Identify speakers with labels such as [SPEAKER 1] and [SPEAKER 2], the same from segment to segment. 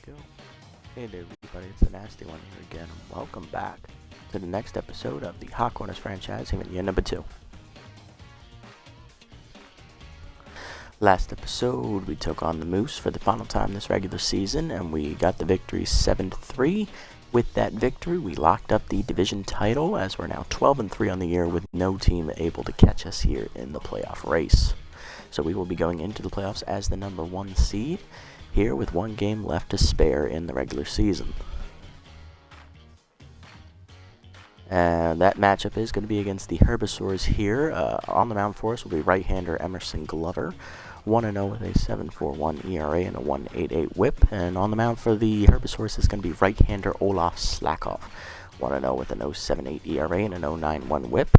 [SPEAKER 1] we go. Hey there, everybody. It's the Nasty One here again. Welcome back to the next episode of the Hot Corners franchise, here in year number 2. Last episode, we took on the Moose for the final time this regular season, and we got the victory 7-3. With that victory, we locked up the division title, as we're now 12-3 on the year, with no team able to catch us here in the playoff race. So we will be going into the playoffs as the number 1 seed, here with one game left to spare in the regular season. And that matchup is going to be against the Herbisaurs here. On the mound for us will be right-hander Emerson Glover, 1-0 with a 7.41 ERA and a 1.88 WHIP. And on the mound for the Herbisaurs is going to be right-hander Olaf Slackoff, 1-0 with an 0.78 ERA and an 0.91 WHIP.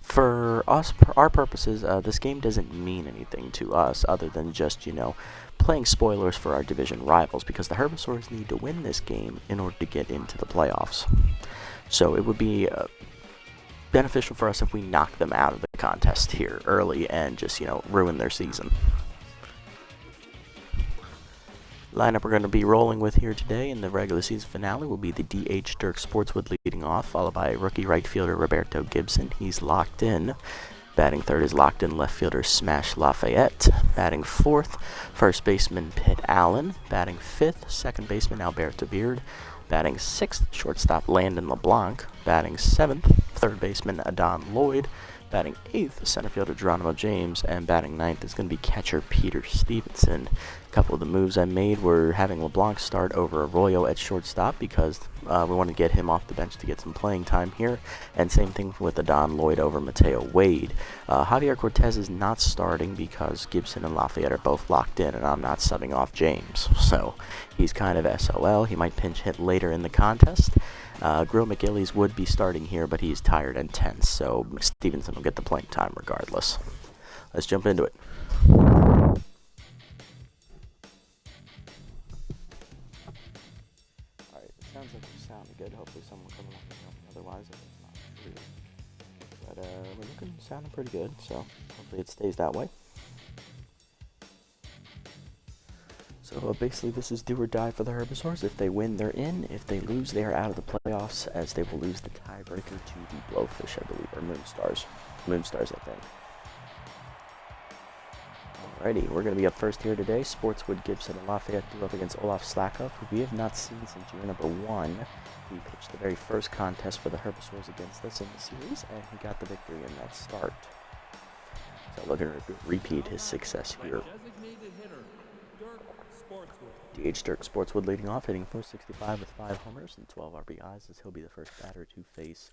[SPEAKER 1] For us, our purposes, this game doesn't mean anything to us other than just, playing spoilers for our division rivals, because the Herbisaurs need to win this game in order to get into the playoffs. So it would be beneficial for us if we knock them out of the contest here early and just, ruin their season. Lineup we're going to be rolling with here today in the regular season finale will be the DH Dirk Sportswood leading off, followed by rookie right fielder Roberto Gibson. He's locked in. Batting third is locked in left fielder Smash Lafayette. Batting fourth, first baseman Pitt Allen. Batting fifth, second baseman Alberto Beard. Batting sixth, shortstop Landon LeBlanc. Batting seventh, third baseman Adon Lloyd. Batting eighth, center fielder Geronimo James. And batting ninth is going to be catcher Peter Stevenson. A couple of the moves I made were having LeBlanc start over Arroyo at shortstop, because we want to get him off the bench to get some playing time here. And same thing with Adon Lloyd over Mateo Wade. Javier Cortez is not starting because Gibson and Lafayette are both locked in, and I'm not subbing off James. So he's kind of SOL. He might pinch hit later in the contest. Grill McGillies would be starting here, but he's tired and tense, so Stevenson will get the playing time regardless. Let's jump into it. Alright, it sounds like we're sounding good. Hopefully someone will come along and help me, otherwise it's not true. But we're sounding pretty good, so hopefully it stays that way. So basically this is do or die for the Herbisaurs. If they win, they're in. If they lose, they are out of the playoffs, as they will lose the tiebreaker to the Blowfish, I believe, or Moonstars. Moonstars, I think. Alrighty, we're going to be up first here today. Sportswood Gibson and Lafayette do up against Olaf Slackoff, who we have not seen since year number 1. He pitched the very first contest for the Herbisaurs against us in the series, and he got the victory in that start. So looking to repeat his success here. DH Dirk Sportswood leading off, hitting .465 with 5 homers and 12 RBIs, as he'll be the first batter to face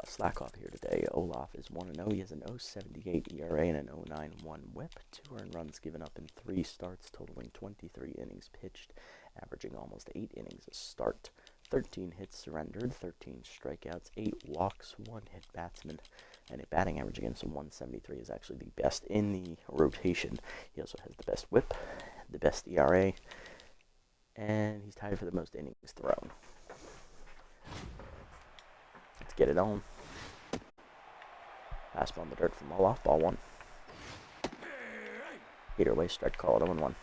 [SPEAKER 1] Slackoff here today. Olaf is 1-0. He has an 0.78 ERA and an 0.91 WHIP. 2 earned runs given up in 3 starts, totaling 23 innings pitched, averaging almost 8 innings a start. 13 hits surrendered, 13 strikeouts, 8 walks, 1 hit batsman, and a batting average against him 173 is actually the best in the rotation. He also has the best WHIP, the best ERA, and he's tied for the most innings thrown. Let's get it on. Fastball in the dirt from Olaf, ball 1. Peter Way, strike call at 0-1.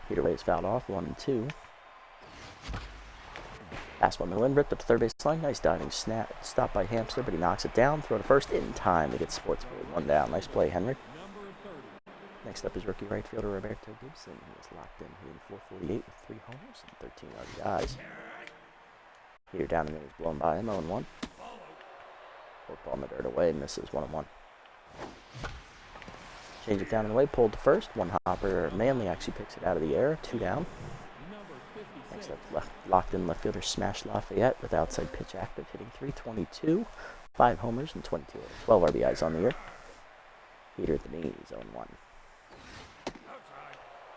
[SPEAKER 1] Peter Way is fouled off, 1-2. Fastball in the wind, ripped up to third base line. Nice diving snap, stopped by Hamster, but he knocks it down. Throw to first in time to get Sportswood 1 down. Nice play, Henry. Next up is rookie right fielder Roberto Gibson. He is locked in, hitting .448 with 3 homers and 13 RBIs. Heater down the middle is blown by him, 0-1. Ball in the dirt away, misses 1-1. Change it down in the way, pulled to first. One hopper, Manley actually picks it out of the air, 2 down. Next up, locked in left fielder Smash Lafayette with outside pitch active, hitting .322, 5 homers and 12 RBIs on the year. Heater at the knees, 0-1.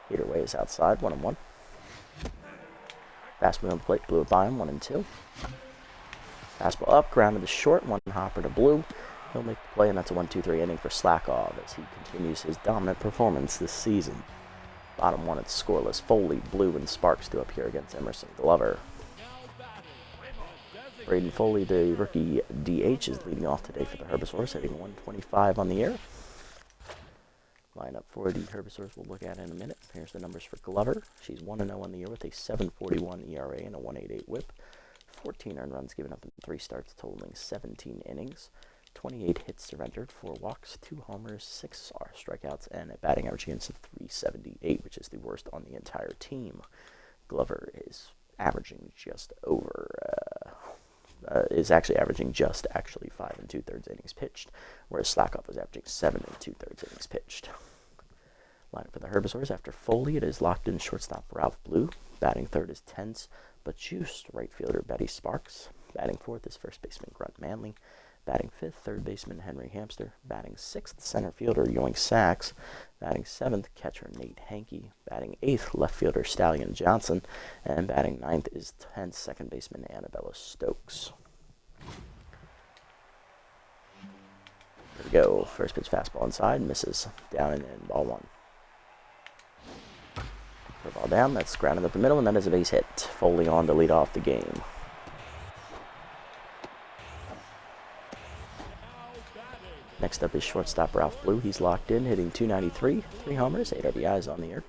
[SPEAKER 1] Peter Way is outside, 1-1. Fastball on the plate, blew it by him, 1-2. Fastball up, grounded to short, 1 hopper to blue. He'll make the play, and that's a 1-2-3 inning for Slackoff as he continues his dominant performance this season. Bottom 1, it's scoreless. Foley, Blue, and Sparks do up here against Emerson Glover. Braden Foley, the rookie DH, is leading off today for the Herbisaurs, hitting .125 on the year. Lineup for the Herbisaurs we'll look at in a minute. Here's the numbers for Glover. She's 1-0 on the year with a 7.41 ERA and a 1.88 WHIP. 14 earned runs given up in 3 starts, totaling 17 innings. 28 hits surrendered, 4 walks, 2 homers, 6 strikeouts, and a batting average against of 378, which is the worst on the entire team. Glover is averaging just over, actually 5 2/3 innings pitched, whereas Slackoff was averaging 7 2/3 innings pitched. Lineup for the Herbisaurs: after Foley, it is locked in shortstop Ralph Blue. Batting third is tense but juiced right fielder Betty Sparks. Batting fourth is first baseman Grunt Manley. Batting fifth, third baseman Henry Hamster. Batting sixth, center fielder Yoink Sachs. Batting seventh, catcher Nate Hankey. Batting eighth, left fielder Stallion Johnson. And batting ninth is 10th, second baseman Annabella Stokes. Here we go. First pitch fastball inside, misses. Down and in, ball 1. Ball down, that's grounded up the middle, and that is a base hit. Foley on to lead off the game. Next up is shortstop Ralph Blue. He's locked in, hitting .293, 3 homers, 8 RBIs on the year.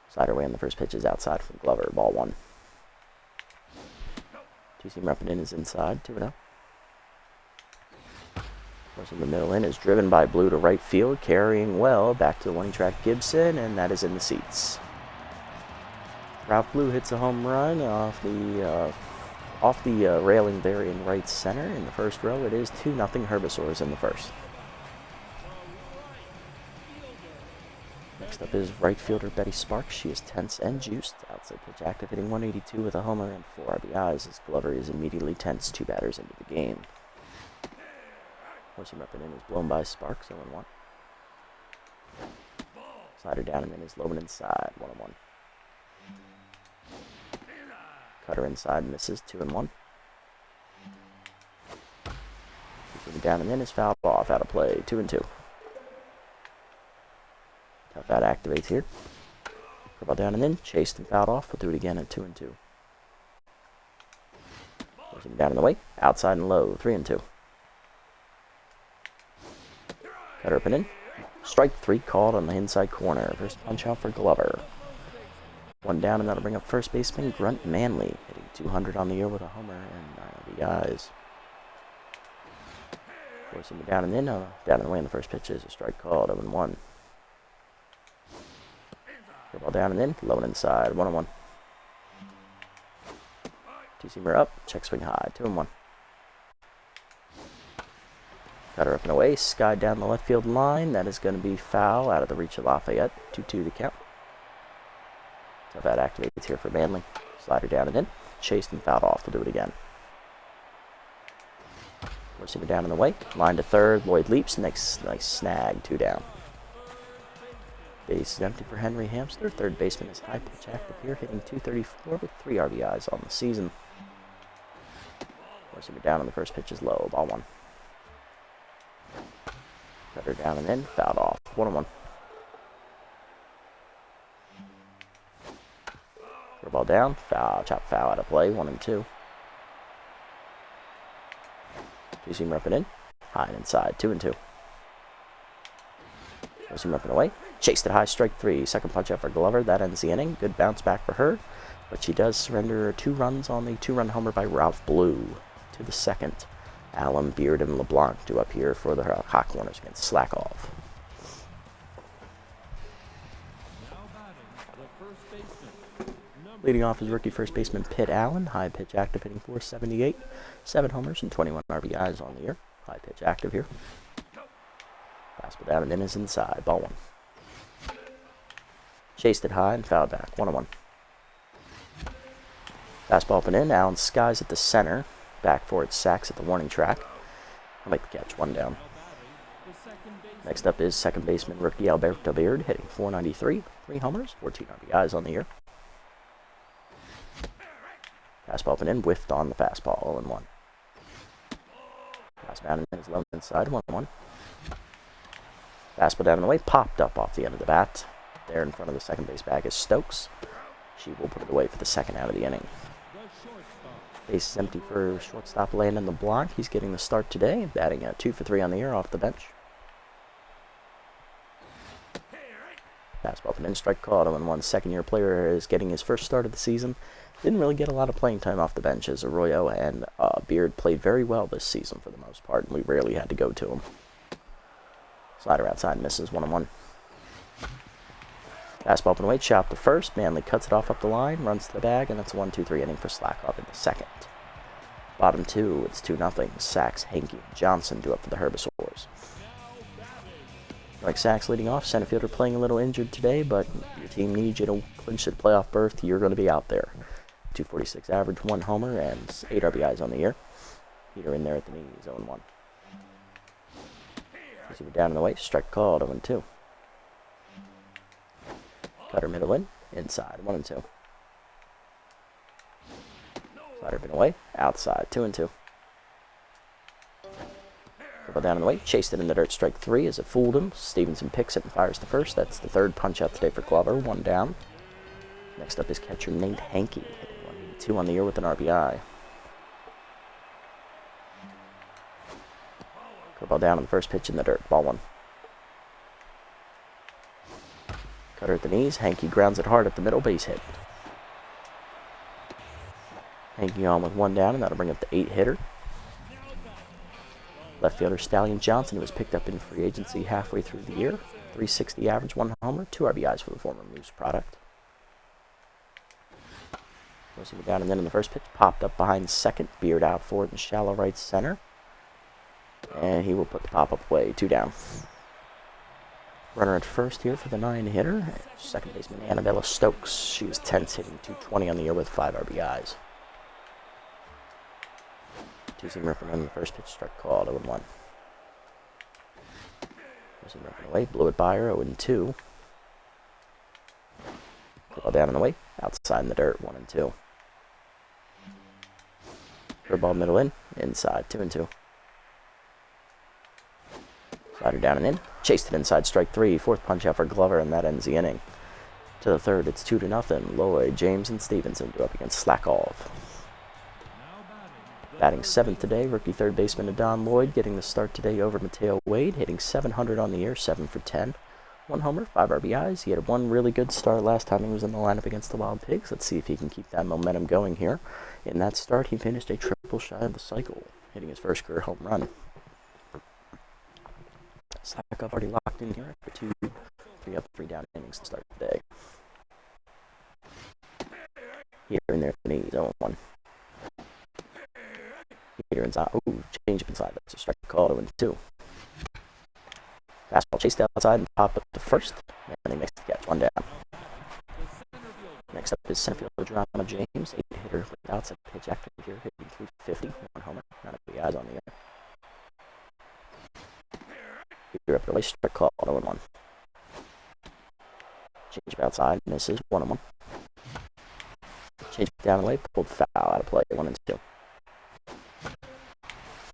[SPEAKER 1] Slider away on the first pitch is outside from Glover, ball 1. Two-seam up and in is inside, 2-0. Course in the middle in is driven by Blue to right field, carrying well back to the warning track Gibson, and that is in the seats. Ralph Blue hits a home run off the railing there in right center. In the first row, it is 2-0 Herbisaurs in the first. Next up is right fielder Betty Sparks. She is tense and juiced. Outside pitch active, hitting .182 with a homer and 4 RBIs as Glover is immediately tense 2 batters into the game. Forcing up and in is blown by Sparks, 0-1. Slider down and in is low and inside, 1-1. Cutter inside misses, 2-1. Down and in is fouled off, out of play, 2-2. Tough out activates here. Curveball down and in, chased and fouled off. We'll do it again at 2-2. Forcing down in the way, outside and low, 3-2. Cutter up and in. Strike 3 called on the inside corner. First punch out for Glover. 1 down, and that'll bring up first baseman Grunt Manley, hitting .200 on the year with a homer and 9 RBIs. Forcing down and in, down and away on the first pitch is a strike called, 0-1. Ball down and in, low and inside, 1-1. Two-seamer up, check swing high, 2-1. Cutter up and away, sky down the left field line. That is going to be foul, out of the reach of Lafayette. 2-2 to count. Tough out activates here for Manley. Slider down and in. Chased and fouled off. We'll do it again. Receiver down in the way. Line to third. Lloyd leaps. Nice snag. 2 down. Base is empty for Henry Hamster. Third baseman is high pitch active here, hitting .234 with 3 RBIs on the season. Receiver down on the first pitch is low. Ball 1. Cutter down and in, fouled off, 1-1. Ball down, foul, chop foul out of play, 1-2. Two-seam up and in, high and inside, 2-2. Two-seam up and away, chased it high, strike 3. Second punch out for Glover, that ends the inning. Good bounce back for her, but she does surrender 2 runs on the 2-run homer by Ralph Blue to the second. Allen, Beard, and LeBlanc do up here for the hot corners against Slackoff. Leading off is rookie first baseman Pitt Allen. High pitch active, hitting .478. 7 homers and 21 RBIs on the year. High pitch active here. Fastball down and in is inside. Ball 1. Chased it high and fouled back. 1-1. Fastball up and in. Allen skies at the center. Back for it, Sachs at the warning track. I'll make the catch, 1 down. Next up is second baseman rookie Alberto Beard, hitting .493, 3 homers, 14 RBIs on the year. Fastball up and in, whiffed on the fastball, 0-1. Pass down and in is low inside, 1-1. Fastball down and away, popped up off the end of the bat. There in front of the second base bag is Stokes. She will put it away for the second out of the inning. Base is empty for shortstop Landon LeBlanc. He's getting the start today, batting at 2 for 3 on the year off the bench. Fastball and strike called. 0-1. Second-year player is getting his first start of the season. Didn't really get a lot of playing time off the bench, as Arroyo and Beard played very well this season for the most part, and we rarely had to go to him. Slider outside, misses. 1-1. Fastball up and away, chop to first. Manley cuts it off up the line, runs to the bag, and that's a 1-2-3 inning for Slackoff in the second. Bottom 2, it's 2-0. Sachs, Hankey, and Johnson do up for the Herbisaurs. Like Sachs leading off, center fielder playing a little injured today, but your team needs you to clinch the playoff berth. You're going to be out there. 246 average, 1 homer, and 8 RBIs on the year. Peter in there at the knees, 0-1. Receiver down in the way, strike called, 0-2. Cutter middle in, inside, 1-2. Slider been away, outside, 2-2. Dribble down in the way, chased it in the dirt, strike 3 as it fooled him. Stevenson picks it and fires to first. That's the third punch out today for Glover, 1 down. Next up is catcher Nate Hankey, hitting 182 on the year with an RBI. Curveball down on the first pitch in the dirt, ball 1. Cutter at the knees, Hankey grounds it hard at the middle, base hit. Hankey on with 1 down, and that'll bring up the 8-hitter. Left fielder Stallion Johnson, who was picked up in free agency halfway through the year. 360 average, 1 homer, 2 RBIs for the former Moose product. Receiver down and then in the first pitch, popped up behind second. Beard out for it in shallow right center. And he will put the pop-up away, 2 down. Runner at first here for the 9-hitter. Second baseman Annabella Stokes. She was tense, hitting 220 on the year with 5 RBIs. 2-seam ripping in the first pitch, strike called, 0-1. 2-seam ripping away, blew it by her, 0-2. Ball down and away, outside in the dirt, 1-2. Curveball middle in, inside, 2-2. Slider down and in, chased it inside, strike 3. Fourth punch out for Glover, and that ends the inning. To the third, it's 2-0. Lloyd, James, and Stevenson go up against Slackoff. Batting 7th today, rookie third baseman Don Lloyd getting the start today over Mateo Wade, hitting 700 on the year, 7 for 10. 1 homer, 5 RBIs. He had 1 really good start last time he was in the lineup against the Wild Pigs. Let's see if he can keep that momentum going here. In that start, he finished a triple shy of the cycle, hitting his first career home run. Slackoff already locked in here after 2 3 up, 3 down innings to start the day. Here and there, 0-1. Peter inside. Ooh, change up inside. That's a strike call, 0-2. Fastball chased outside and popped up to first. And he makes the catch, 1 down. Next up is center fielder Drama James, 8-hitter with outside pitch after here, hitting 350, 1 homer, none of the eyes on the air. Peter up the way, strike call, 0-1. Change up outside, misses, 1-1. Change down the way, pulled foul out of play, 1-2.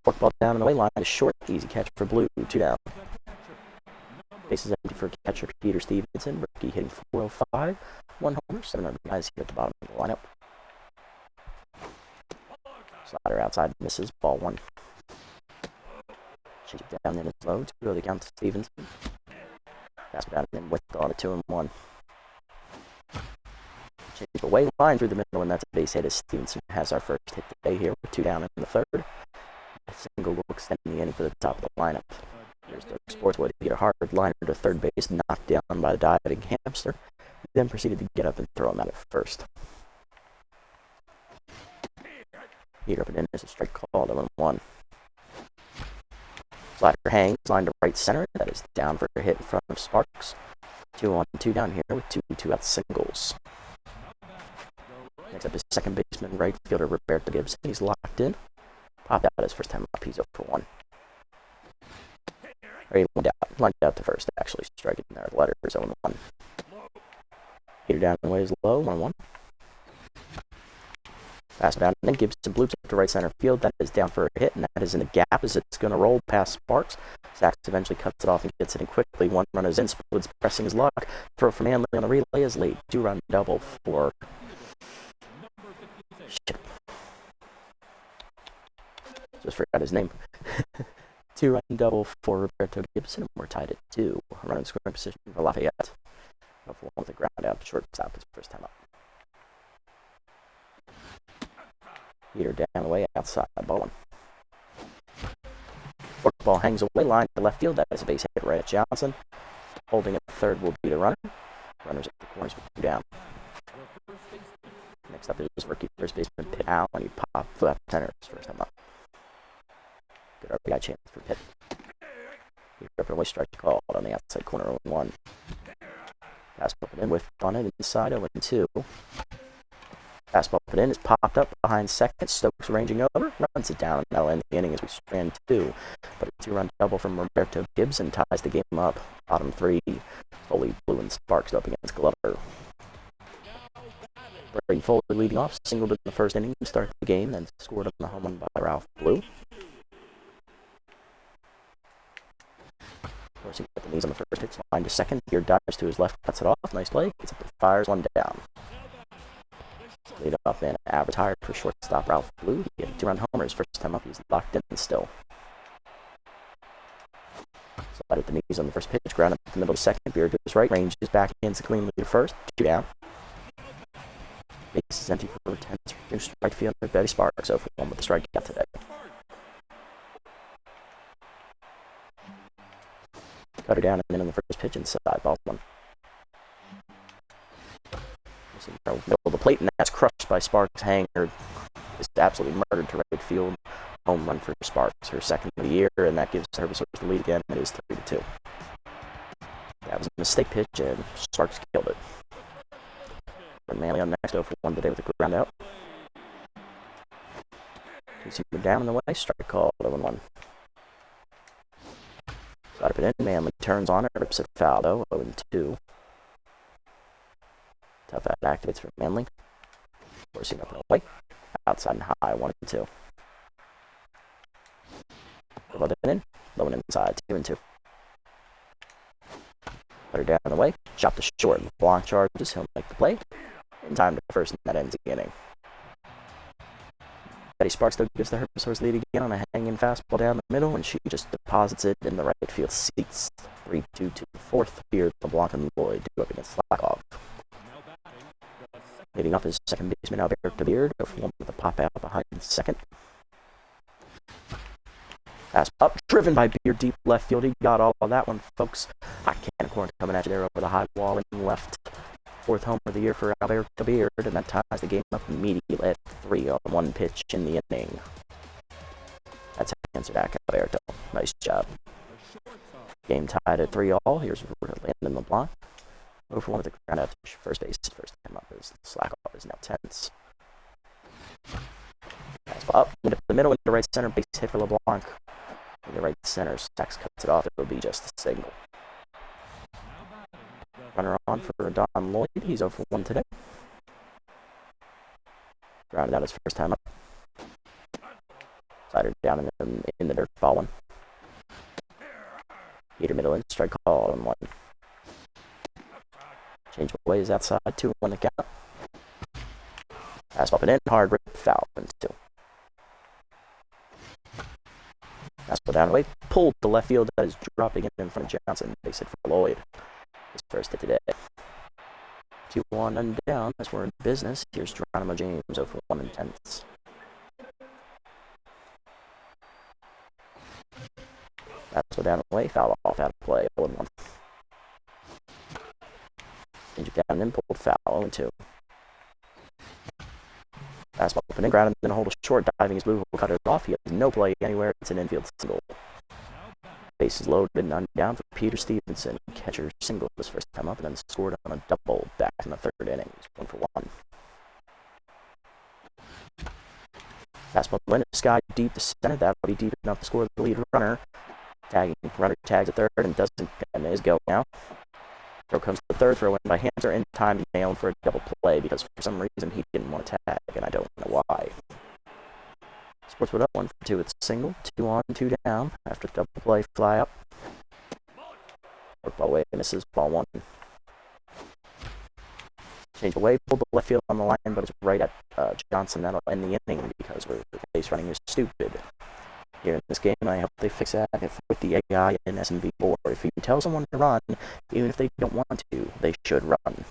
[SPEAKER 1] Fork ball down and away, line is short, easy catch for Blue, 2 down. Bases empty for catcher Peter Stevenson, rookie hitting 405, 1 homer, 7 RBIs here at the bottom of the lineup. Slider outside, misses, ball 1. Change it down in his low, 2 the count to Stevenson. Pass down and then with on a 2-1. Change it away, line through the middle, and that's a base hit as Stevenson has our first hit today here with 2 down in the third. A single will extend the inning for the top of the lineup. Here's the Sportswood. He hit a hard liner to third base, knocked down by the diving hamster. He then proceeded to get up and throw him out at first. Peter up and in, there's a strike called, 0-1. Slider hangs, line to right center. That is down for a hit in front of Sparks. 2-1-2 down here with 2 out singles. Next up is second baseman, right fielder Roberto Gibson. He's locked in. Popped out his first time up. He's 0-1. Or he lined out to first, actually striking there. The letter is 0-1. Peter down and away is low, 1-1. Pass down, and then Gibson bloops up to right center field. That is down for a hit, and that is in the gap as it's going to roll past Sparks. Sachs eventually cuts it off and gets it in quickly. 1 run is in. Splits pressing his luck. Throw from Manley on the relay is late. 2-run double for Ship. Just forgot his name. 2-run double for Roberto Gibson, and we're tied at 2. Running scoring position for Lafayette. 0-for-1 with a ground out to shortstop his first time up. Heater down the way, outside, ball 1. Ball hangs away, line to left field. That is a base hit right at Johnson. Holding at third will be the runner. Runners at the corners will go down. Next up is rookie first baseman Pitt Allen. He popped left center his first time up. Good RBI chance for Pitt. He ripped away, strike called on the outside corner 0-1. Fastball put in with on it inside 0-2. Fastball put in is popped up behind second. Stokes ranging over, runs it down, and that'll end the inning as we strand 2. But a 2-run double from Roberto Gibson ties the game up. Bottom 3, Foley, Blue, and Sparks up against Glover. Brady Foley leading off, singled in the first inning to start the game, then scored on the home run by Ralph Blue. Forcing at the knees on the first pitch, line to second. Here dives to his left, cuts it off. Nice play. Gets up and fires 1 down. Lead off and average hired for shortstop Ralph Blue. He had 2-run homer his first time up. He's locked in still. Slide at the knees on the first pitch. Ground up the middle of the second. Beard goes right. Ranges back against the clean lead first. 2 down. Base is empty for 10. New strike fielder Betty Sparks 0-for-1 with the strikeout today. Cutter down and in on the first pitch inside. Ball 1. Middle of the plate, and that's crushed by Sparks. Hanger is absolutely murdered to right field. Home run for Sparks, her second of the year, and that gives Herbisaurs the lead again. It is 3-2. That was a mistake pitch, and Sparks killed it. And Manley on next 0-for-1 today with a ground out. He's down in the way, strike call 0-1. Side up it in, Manley turns on it, rips it foul though, 0-2. Tough out activates for Manley. Forcing up and away. Outside and high, 1-2. Above it in, low and inside, 2-2. Put her down the way. Shot to short. Blanc charges. He'll make the play. In time to first, and that ends the inning. Betty Sparks still gives the Herbisaurs lead again on a hanging fastball down the middle, and she just deposits it in the right field seats. 3-2 to the fourth. Beard, LeBlanc, and Lloyd do up against Slackoff. Leading off his second baseman, Alberto Beard, 0-for-1 with a pop out behind second. Pass up, driven by Beard deep left field. He got all of that one, folks. I can't corn coming at you there over the high wall and left. 4th homer of the year for Alberto Beard, and that ties the game up immediately at 3 on 1 pitch in the inning. That's how he answered back, Alberto. Nice job. Game tied at 3-all. Here's Landon LeBlanc. 0-for-1 with a ground out to first base. First time up as Slackoff is now tense. Fastball up into the middle, into right center. Base hit for LeBlanc. In the right center, Sachs cuts it off. It'll be just a signal. Runner on for Don Lloyd. He's 0-for-1 today. Grounded out his first time up. Slider down in the dirt, ball 1. Heater middle in, strike call on 1. Change ways outside, 2-1 to count. Pass up and in, hard rip, foul, and 2. Fastball down away, pulled to left field, that is dropping in front of Johnson. Base hit for Lloyd. His first hit today. 2-1 and down, as we're in business. Here's Geronimo James, 0-for-1 and tenths. Fastball down away, foul off, out of play, 0-1. Change it down and in, pulled foul, 0-2. Fastball open and ground, and then hold a short, diving his blue will cut it off. He has no play anywhere. It's an infield single. Base is loaded, none down for Peter Stevenson. Catcher singled his first time up and then scored on a double back in the 3rd inning. He's 1-for-1. Fastball went sky deep to center. That'll be deep enough to score the lead runner. Runner tags at 3rd and is going now. Throw comes to 3rd, throw in by Hanser, in time to nail for a double play because for some reason he didn't want to tag, and I don't know why. Sportswood up 1-for-2 with single, 2 on, 2 down. After double play, fly up. Work ball away, misses, ball 1. Change away, pull the left field on the line, but it's right at Johnson. That'll end the inning because the base running is stupid. here in this game, and I hope they fix that with the AI and SMV4. If you tell someone to run, even if they don't want to, they should run.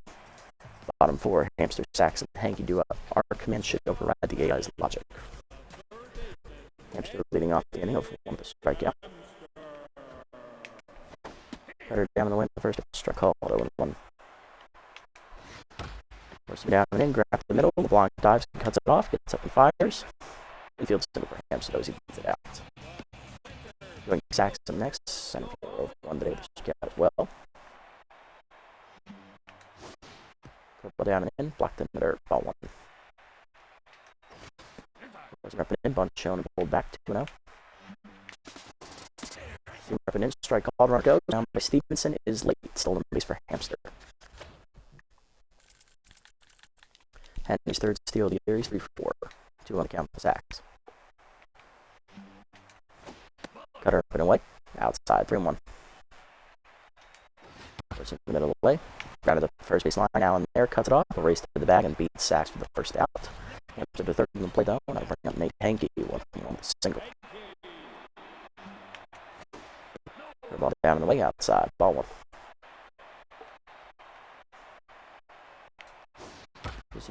[SPEAKER 1] Bottom 4, Hamster, Sax, and Hanky do up. Our command should override the AI's logic. Hamster leading off the inning of 1 to strike out. Cutter down in the wind, the first strike called 0-1. Forcing down and in, grab the middle, LeBlanc dives, cuts it off, gets up and fires. Infield single for Hamster, he beats it out. Going Saxon next, center field over 1 to strike out as well. Ball down and in, blocked in the dirt, ball 1. Forcing up and in, bunt shown and pulled back 2-0. Up and in, strike called, runner goes. Down by Stevenson is late, stolen base for Hamster. Henry's third steal of the year, he's 3-4. 2 on the count for Sacks. Cutter up and away, outside, 3-1. Forcing in the middle of the way, grounded the first base line, now in there, cuts it off, a race to the bag, and beats Sacks for the first out. Hamster to third in the play though, and I bring up Nate Hanky, 1-1 single. Ball down in the way, outside, ball 1.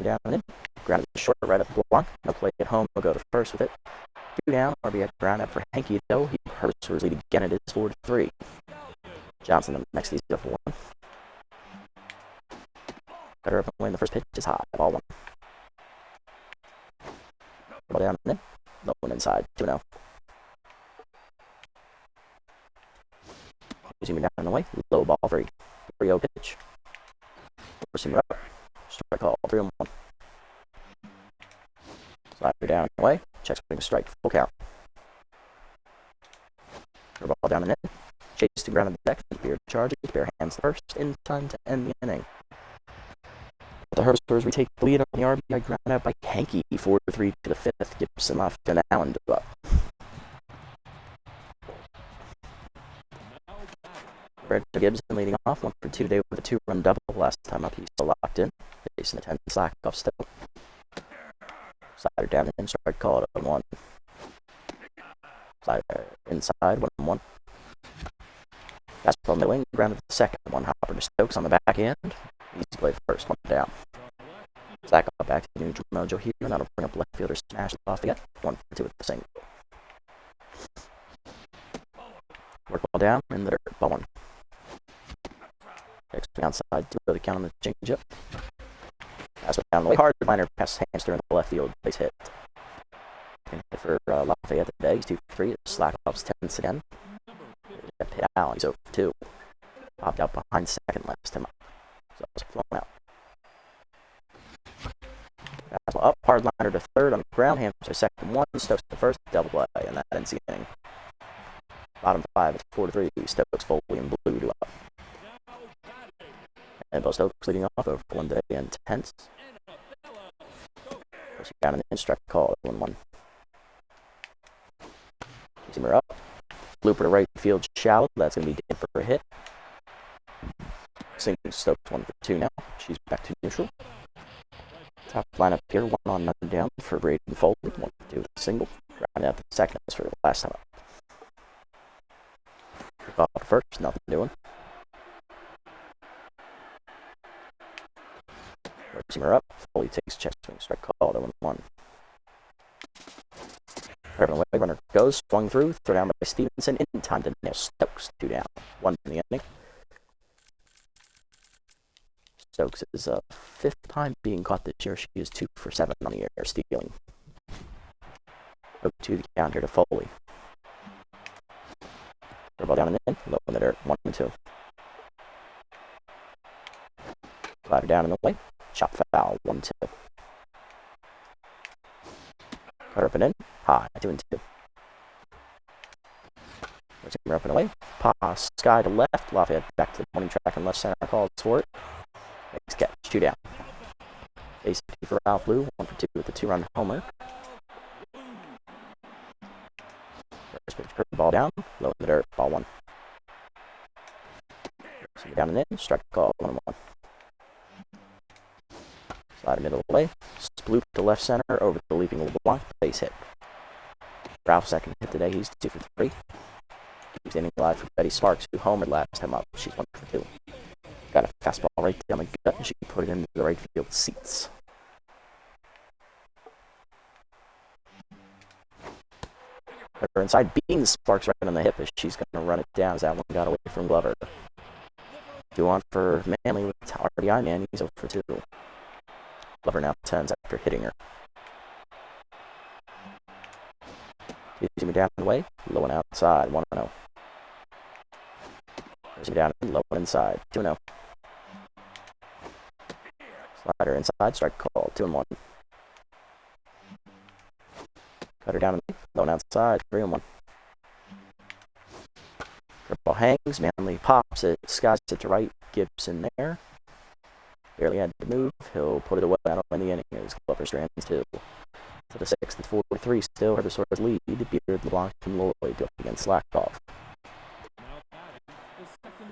[SPEAKER 1] Down and in, grounded short right up the block. No play at home, we'll go to first with it. 2 down, RBI ground up for Hanky though. Herbisaurs lead again, it is 4-3. Johnson up next, he's up for 1. Cutter up and win, the first pitch is high, ball 1. Ball down and in, low one inside, 2-0. Zooming down in the way, low ball 3. 3-0 pitch. Forcing up. Strike call, 3-1. Slider down and away. Check swing strike, full count. Ball down and in. Chase to ground on the deck. Beard charges. Bare hands first in time to end the inning. The Herbisaurs retake the lead on the RBI ground out by Hanky. 4-3 to the 5th. Gibson off to Allen to up. Roberto Gibson leading off, 1 for 2 today with a 2-run double. Last time up, he's still locked in. Facing the 10 slack off still. Slider down and strike call at 1. Slider inside, 1-1. Fastball middling, grounded the second. 1 hopper to Stokes on the back end. Easy play first, 1 down. Zach up back to the neutral mojo here, and that'll bring up left fielder smash off again. 1 for 2 with the single. Work ball down in the dirt, ball 1. Next outside to the count on the changeup. Pass it down the way hard. Liner pass Hamster in the left field. Base hit. For Lafayette today, he's 2 for 3. Slack offs 10 again. Hit out. He's 0 for 2. Popped out behind second last time up. So it's flown out. Pass up. Hard liner to third on the ground. Hamster second 1. Stokes to first. Double play. And that ends the inning. Bottom 5. It's 4-3. Stokes fully in blue to up. And both Stokes leading off over 1 day and tense. Pushing down and in, strike call, 1-1. Zoomer up. Blooper to right field shallow. That's going to be dead for a hit. Single Stokes 1 for 2 now. She's back to neutral. Top lineup here, 1 on, nothing down for Braden Foley. 1 for 2 with a single. Rounding out the second for the last time up. Off first, nothing doing. Zoomer up. Foley takes check swing, strike call, 0-1. Runner goes, swung through, throw down by Stevenson in time to nail Stokes. 2 down, 1 in the inning. Stokes is 5th time being caught this year. She is 2 for 7 on the air, stealing. Go to the count here to Foley. Throw ball down and in, low in the dirt, 1-2. Slider down in the way, chop foul, 1-2. Cutter up and in, high, 2-2. Zoomer up and away, pass, sky to left, Lafayette back to the morning track and left center, calls for it. Next catch, 2 down. Base 50 for Ralph Blue, 1 for 2 with the 2-run homer. First pitch, curve ball down, low in the dirt, ball 1. Zoomer down and in, strike call, 1-1. Slider middle of the way, sploop to left center over the leaping LeBlanc, base hit. Ralph's second hit today. He's 2 for 3. He's inning alive for Betty Sparks, who homered last time up. She's 1 for 2. Got a fastball right down the gut, and she put it into the right field seats. Her inside beating the Sparks right on the hip as she's going to run it down as that one got away from Glover. 2 on for Manley with RBI man. He's 0 for 2. Glover now 10s after hitting her. He's down the way, low and outside, 1-0. There's him down, low and inside, 2-0. Slider inside, strike call, 2-1. Cut her down, low and outside, 3-1. Ball hangs, Manley pops it, skies it to right, Gibson there. Barely had to move, he'll put it away, that'll win the inning as Glover strands 2. To the 6th, it's 4-3 still, Herbisaurs lead, Beard, LeBlanc, and Lloyd go up against Slackoff.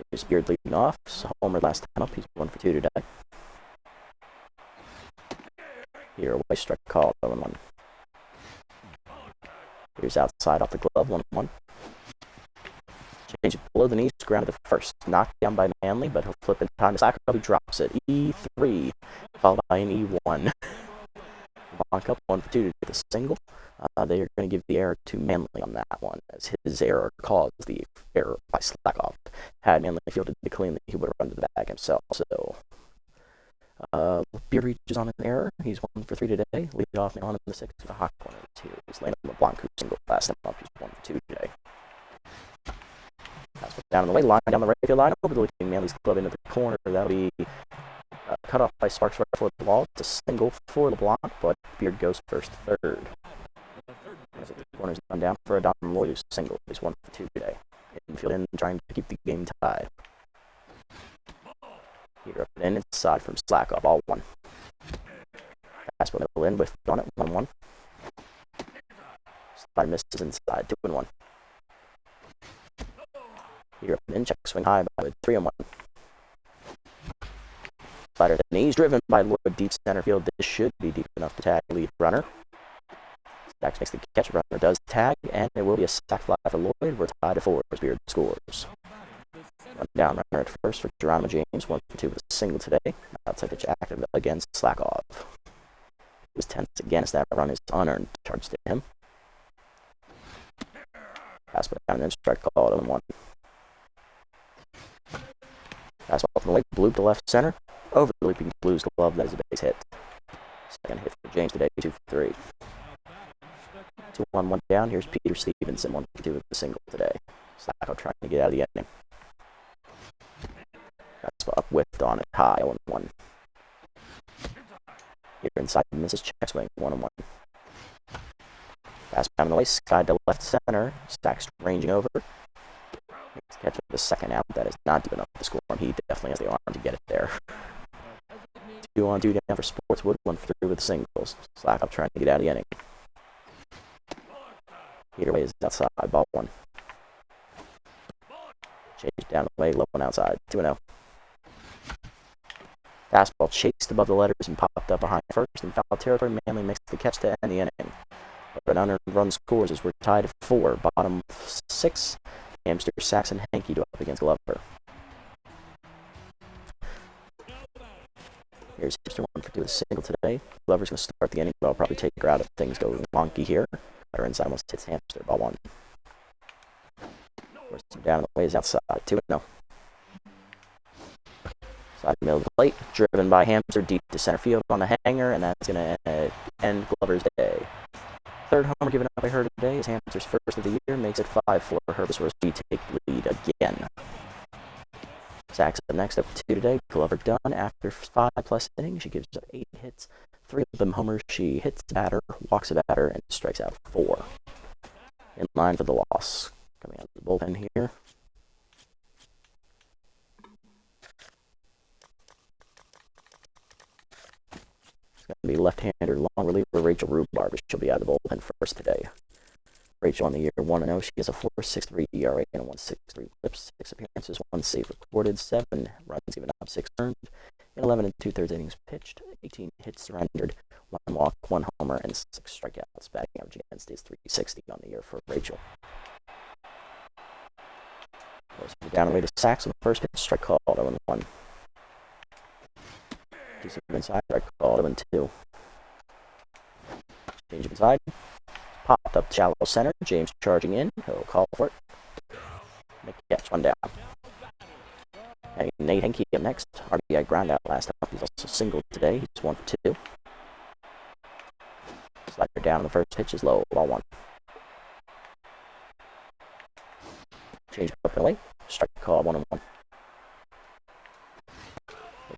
[SPEAKER 1] Here's Beard leading off, homer last time up, he's 1 for 2 today. Here, away strike call, 0-1. Here's outside off the glove, 1-1. Change it below the knees, grounded to first. Knocked down by Manley, but he'll flip in time to Slackoff, who drops it. E3, followed by an E1. Lock up 1 for 2 to get the single. They are going to give the error to Manley on that one, as his error caused the error by Slackoff. Had Manley fielded it cleanly, he would have run to the bag himself. So, Beard reaches on an error. He's 1 for 3 today. Lead off on in the 6th for the hot corner. Here is Landon LeBlanc, who single last time up. He's 1 for 2 today. That's down the way, line down the right field line, over the leading Manley's glove into the corner. That'll be cut off by Sparks right before the ball. It's a single for LeBlanc, but Beard goes first, third. As the corner's gone down for a Don Lloyd, who's single. He's 1 for 2 today. Infield in, trying to keep the game tied. Here up and in, inside from Slackoff, all 1. Fastball middle in with on it, 1-1. Slide misses inside, 2-1. Here up and in, check swing high by 3-1. Slider to the knees, driven by Lloyd deep center field. This should be deep enough to tag lead runner. Stacks makes the catch, runner does tag, and it will be a sac fly for Lloyd. We're tied at 4 as Beard scores. One down, runner at first for Geronimo James, 1 for 2 with a single today. Outside pitch active against Slackoff. He was tense again as that run is unearned. Charge to him. Pass down and then strike call at 1. Fastball from the leg, bloop to left center. Over the leaping Blues glove, that is a base hit. Second hit for James today, 2 for 3. 2-1, 1 down. Here's Peter Stevenson, 1 for 2 with the single today. Slackoff trying to get out of the inning. Fastball up with on it, high, 0-1. Here inside, misses check swing, 1-1. Pass down the way, side to left center. Stacks ranging over. Makes the catch with the second out. That is not deep enough to score him. He definitely has the arm to get it there. 2 on 2 down for Sportswood, 1 for 3 with singles. Slackoff trying to get out of the inning. Either way is outside, ball 1. Change down the way, low and outside, 2-0. Fastball chased above the letters and popped up behind first in foul territory. Manley makes the catch to end the inning. But an unearned run scores as we're tied at 4. Bottom 6, Hamster, Saxon, Hankey do up against Glover. Here's Hamster 1 for 2 with a single today. Glover's going to start the inning, but I'll probably take her out if things go wonky here. Her inside almost hits Hamster, ball 1. Down in the way is outside, 2-0. Side middle of the plate, driven by Hamster deep to center field on the hanger, and that's going to end Glover's day. Third homer given up by her today is Hamster's first of the year, makes it 5-4. Herbisaurs take lead again. Saxon next up 2 today. Glover done after 5+ innings. She gives up 8 hits, 3 of them homers. She hits a batter, walks a batter, and strikes out 4. In line for the loss. Coming out of the bullpen here. It's going to be left-hander long reliever Rachel Rhubarb. She'll be out of the bullpen first today. Rachel on the year 1-0. She has a 4.63 ERA and a 1.63 WHIP. 6 appearances, 1 save recorded, 7 runs given up, 6 earned, in 11 2/3 innings pitched. 18 hits surrendered, 1 walk, 1 homer, and 6 strikeouts. Batting average against is .360 on the year for Rachel. Down away to Sachs on the first pitch, strike called 0-1. He's inside, strike called 0-2. Change of inside. Popped up shallow center. James charging in. He'll call for it. Make a catch, 1 down. And Nate Henke up next. RBI ground out last time. He's also singled today. He's 1 for 2. Slider down on the first pitch is low, ball 1. Change up and away. Strike call 1-1.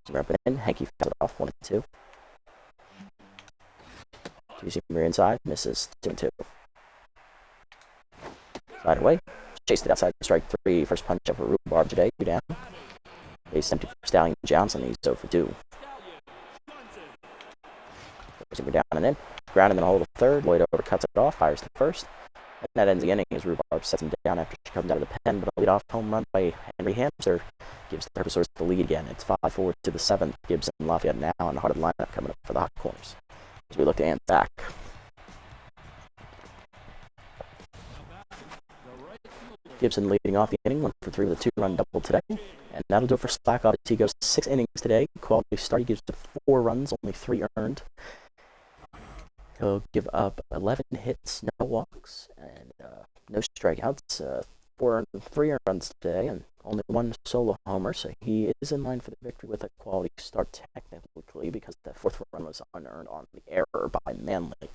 [SPEAKER 1] Rep it in. Henke fouls it off 1-2. Two-seamer inside. Misses 2-2. Slide away. Chased it outside. Strike 3. First punch up for Rhubarb today. 2 down. Base empty for Stallion Johnson. He's 0 for 2. Two-seamer down and in. Ground in the hole to third. Lloyd over cuts it off. Fires to first. And that ends the inning as Rhubarb sets him down after she comes out of the pen. But a leadoff home run by Henry Hamster gives the Herbisaurs the lead again. It's 5-4 to the 7th. Gibson and Lafayette now on the heart of the lineup coming up for the hot corners. As we look to Ant back. Gibson leading off the inning, 1 for 3 with a 2-run double today. And that'll do it for Slackoff. He goes 6 innings today. Quality start. He gives to 4 runs, only 3 earned. He'll give up 11 hits, no walks, and no strikeouts. 3 earned runs today, and only 1 solo homer. So he is in line for the victory with a quality start technically, because that 4th run was unearned on the error by Manley.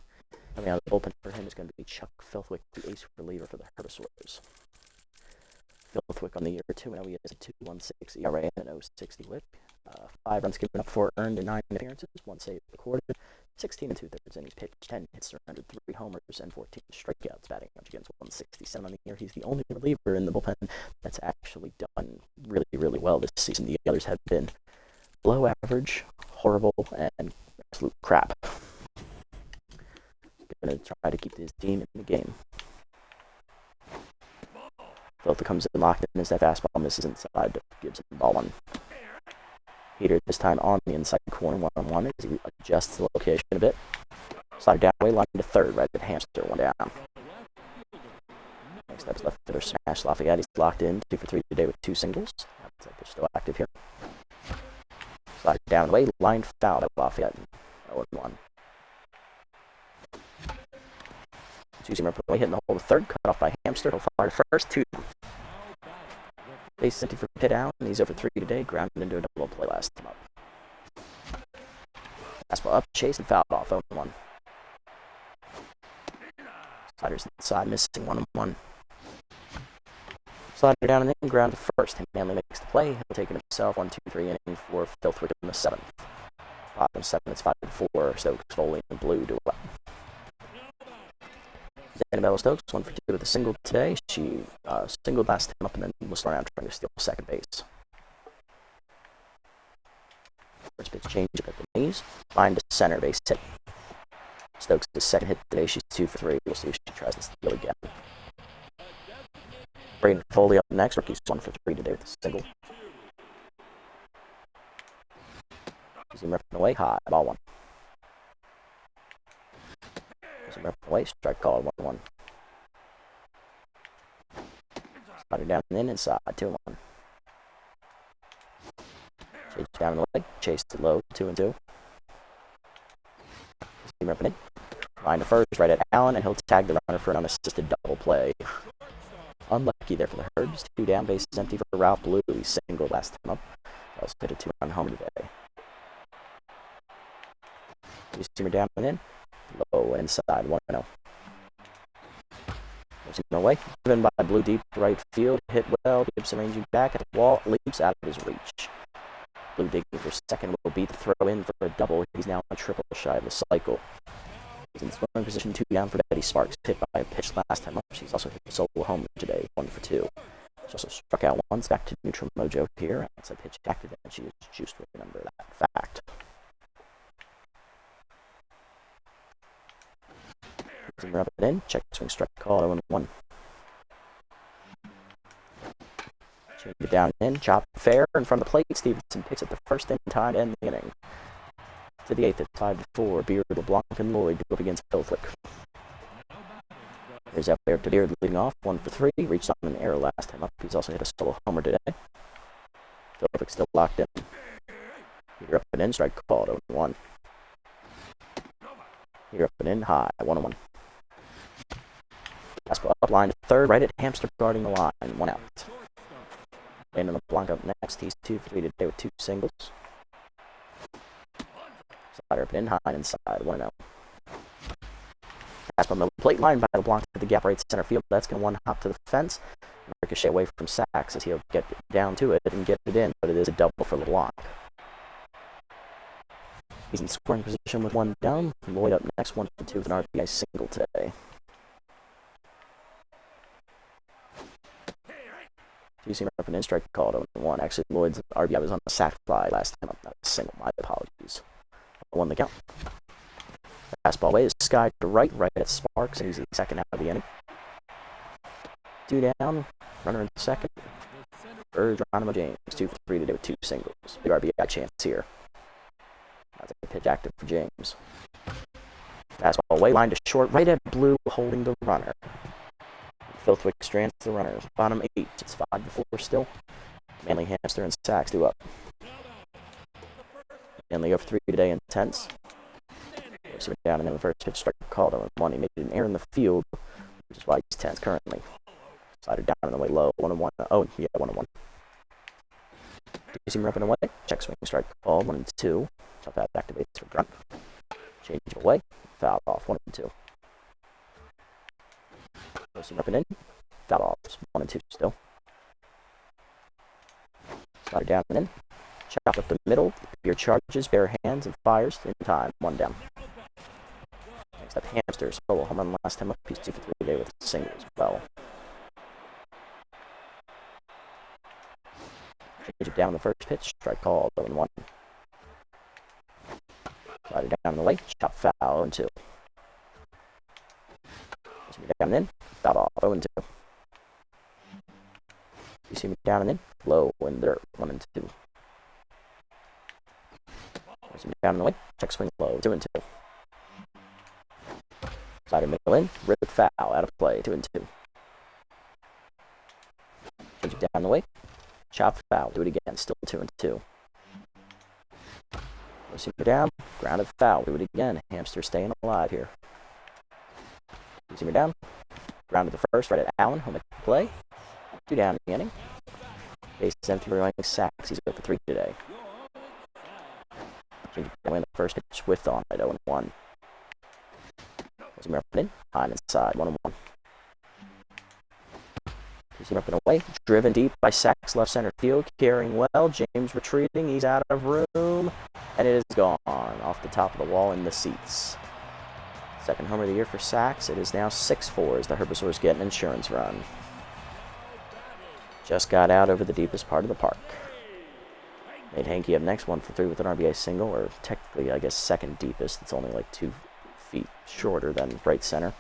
[SPEAKER 1] Coming out of the bullpen for him is going to be Chuck Filthwick, the ace reliever for the Herbisaurs. Filthwick on the year 2-0. He has a 2.16 ERA and an 0.60 WHIP. 5 runs given up, 4 earned in 9 appearances, 1 save recorded. 16 2/3 innings pitched, 10 hits surrendered, 3 homers, and 14 strikeouts. Batting average against 167 on the year. He's the only reliever in the bullpen that's actually done really, really well this season. The others have been below average, horrible, and absolute crap. Going to try to keep his team in the game. Filther comes in locked in as that fastball misses inside. Gibson ball 1. Heater this time on the inside corner, 1-1 as he adjusts the location a bit. Slide down away, line to third, right at Hamster, 1 down. Next up is left fielder smash. Lafayette, he's locked in, 2 for 3 today with 2 singles. Looks like they're still active here. Slide down away, line foul by Lafayette, 0-1. Two-seamer up away, hitting the hole to third, cut off by Hamster. He'll fire to first, 2. Base empty for Pitt Allen, and he's over 3 today, grounded into a double play last time up. Fastball up, chase, and fouled off, 0-1. Sliders inside, missing 1-1. Slider down and in, ground to first. Manley makes the play. He'll take it himself, 1-2-3 inning for Filthwick in the 7th. Bottom 7, it's 5-4. Stokes, Foley, and Blue do well. Annabella Stokes, 1 for 2 with a single today. She singled last time up and then was thrown out trying to steal second base. First pitch change up at the knees. Line to center base hit. Stokes' second hit today. She's 2 for 3. We'll see if she tries to steal again. Braden Foley up next. Rookie's 1 for 3 today with a single. Zoom ripping away. High. Ball 1. Zoom ripping away. Strike call 1-1. Slider down and in inside. 2-1. Chase down in the leg. Chase to low. 2-2. Zoom ripping in. Line to first. Right at Allen, and he'll tag the runner for an unassisted double play. Unlucky there for the Herbs. 2 down, bases empty for Ralph Blue. He singled last time up. Also hit a 2-run homer today. Steamer down and in. Low inside, 1-0. Away. Driven by Blue deep right field. Hit well. Gibson ranging back at the wall. Leaps out of his reach. Blue digging for second. Will beat the throw in for a double. He's now a triple shy of the cycle. He's in scoring position, 2 down for Betty Sparks. Hit by a pitch last time up. She's also hit a solo homer today, 1 for 2. She also struck out once. Back to neutral mojo here. That's a pitch active, and she is juiced to remember that fact. Rub it in. Check swing strike call 0-1. Change it down and in. Chop fair in front of the plate. Stevenson picks it the first in time to end the inning. to the 8th at 5-4. Beard, LeBlanc, and Lloyd go up against Philthwick. Here's out there to Beard leading off, 1 for 3. Reached on an error last time up. He's also hit a solo homer today. Philthwick still locked in. You're up and in, strike called, 0-1. You're up and in, high, 1-1. Fastball up line to third, right at Hamster guarding the line, 1 out. Landon LeBlanc up next, he's 2 for 3 today with 2 singles. Slider up and in, high and inside, 1-0. Fastball middle plate line by LeBlanc to the gap right center field. That's going to one hop to the fence. Ricochet away from Sachs as he'll get down to it and get it in, but it is a double for LeBlanc. He's in scoring position with 1 down. Lloyd up next, 1 for 2 with an RBI single today. Two-seamer up and in, strike called, 0-1. Actually, Lloyd's RBI was on a sac fly last time up, not a single. My apologies. 1 the count. Fastball away is sky to right at Sparks, and he's the second out of the inning. 2 down, runner in second. Geronimo James, 2 for 3 today with 2 singles. Big RBI chance here. That's a pitch active for James. Fastball away, line to short, right at Blue, holding the runner. Philthwick strands the runners. Bottom 8, it's 5-4 still. Manly, Hamster, and Sachs do up. Manly over 3 today, intense. So we're down in the first pitch, strike called, 0-1. He made an error in the field, which is why he's tense currently. Slider down in the way low, 1-1. Oh, yeah, 1-1. Two-seamer up and away. Check swing, strike called, 1-2. Tough out activates for grunt. Change away. Foul off, 1-2. Two-seamer up and in. Foul off, 1-2 still. Slider down and in. Chop up the middle. Beer charges, bare hands, and fires in time. 1 down. Next up, Hamster. Solo home run last time up. He's 2 for 3 today with a single as well. Change it down the first pitch. Strike called, 0-1. Slider down the way. Chop foul, 0-2. Down and in. Foul off, 0-2. You see me down and in. Low in dirt, 1-2. Down and away. Check swing low, 2-2. Slider middle in. Rip foul, out of play, 2-2. Change it down the way. Chop foul, do it again, still 2-2. Receiver down, grounded foul, do it again. Hamster staying alive here. Receiver down, grounded the first, right at Allen, home at play. 2 down in the inning. Base is empty, running Sachs, he's 0 for 3 today. Change it away in the first pitch with on at 0-1. Receiver up and in, high and inside, 1-1. Receiver up and away, driven deep by Sachs, left center field, carrying well. James retreating, he's out of room, and it is gone off the top of the wall in the seats. Second homer of the year for Sachs. It is now 6-4 as the Herbisaurs get an insurance run. Just got out over the deepest part of the park. Nate Hankey up next, 1 for 3 with an RBI single, or technically, I guess, second deepest. It's only like 2 feet shorter than right center.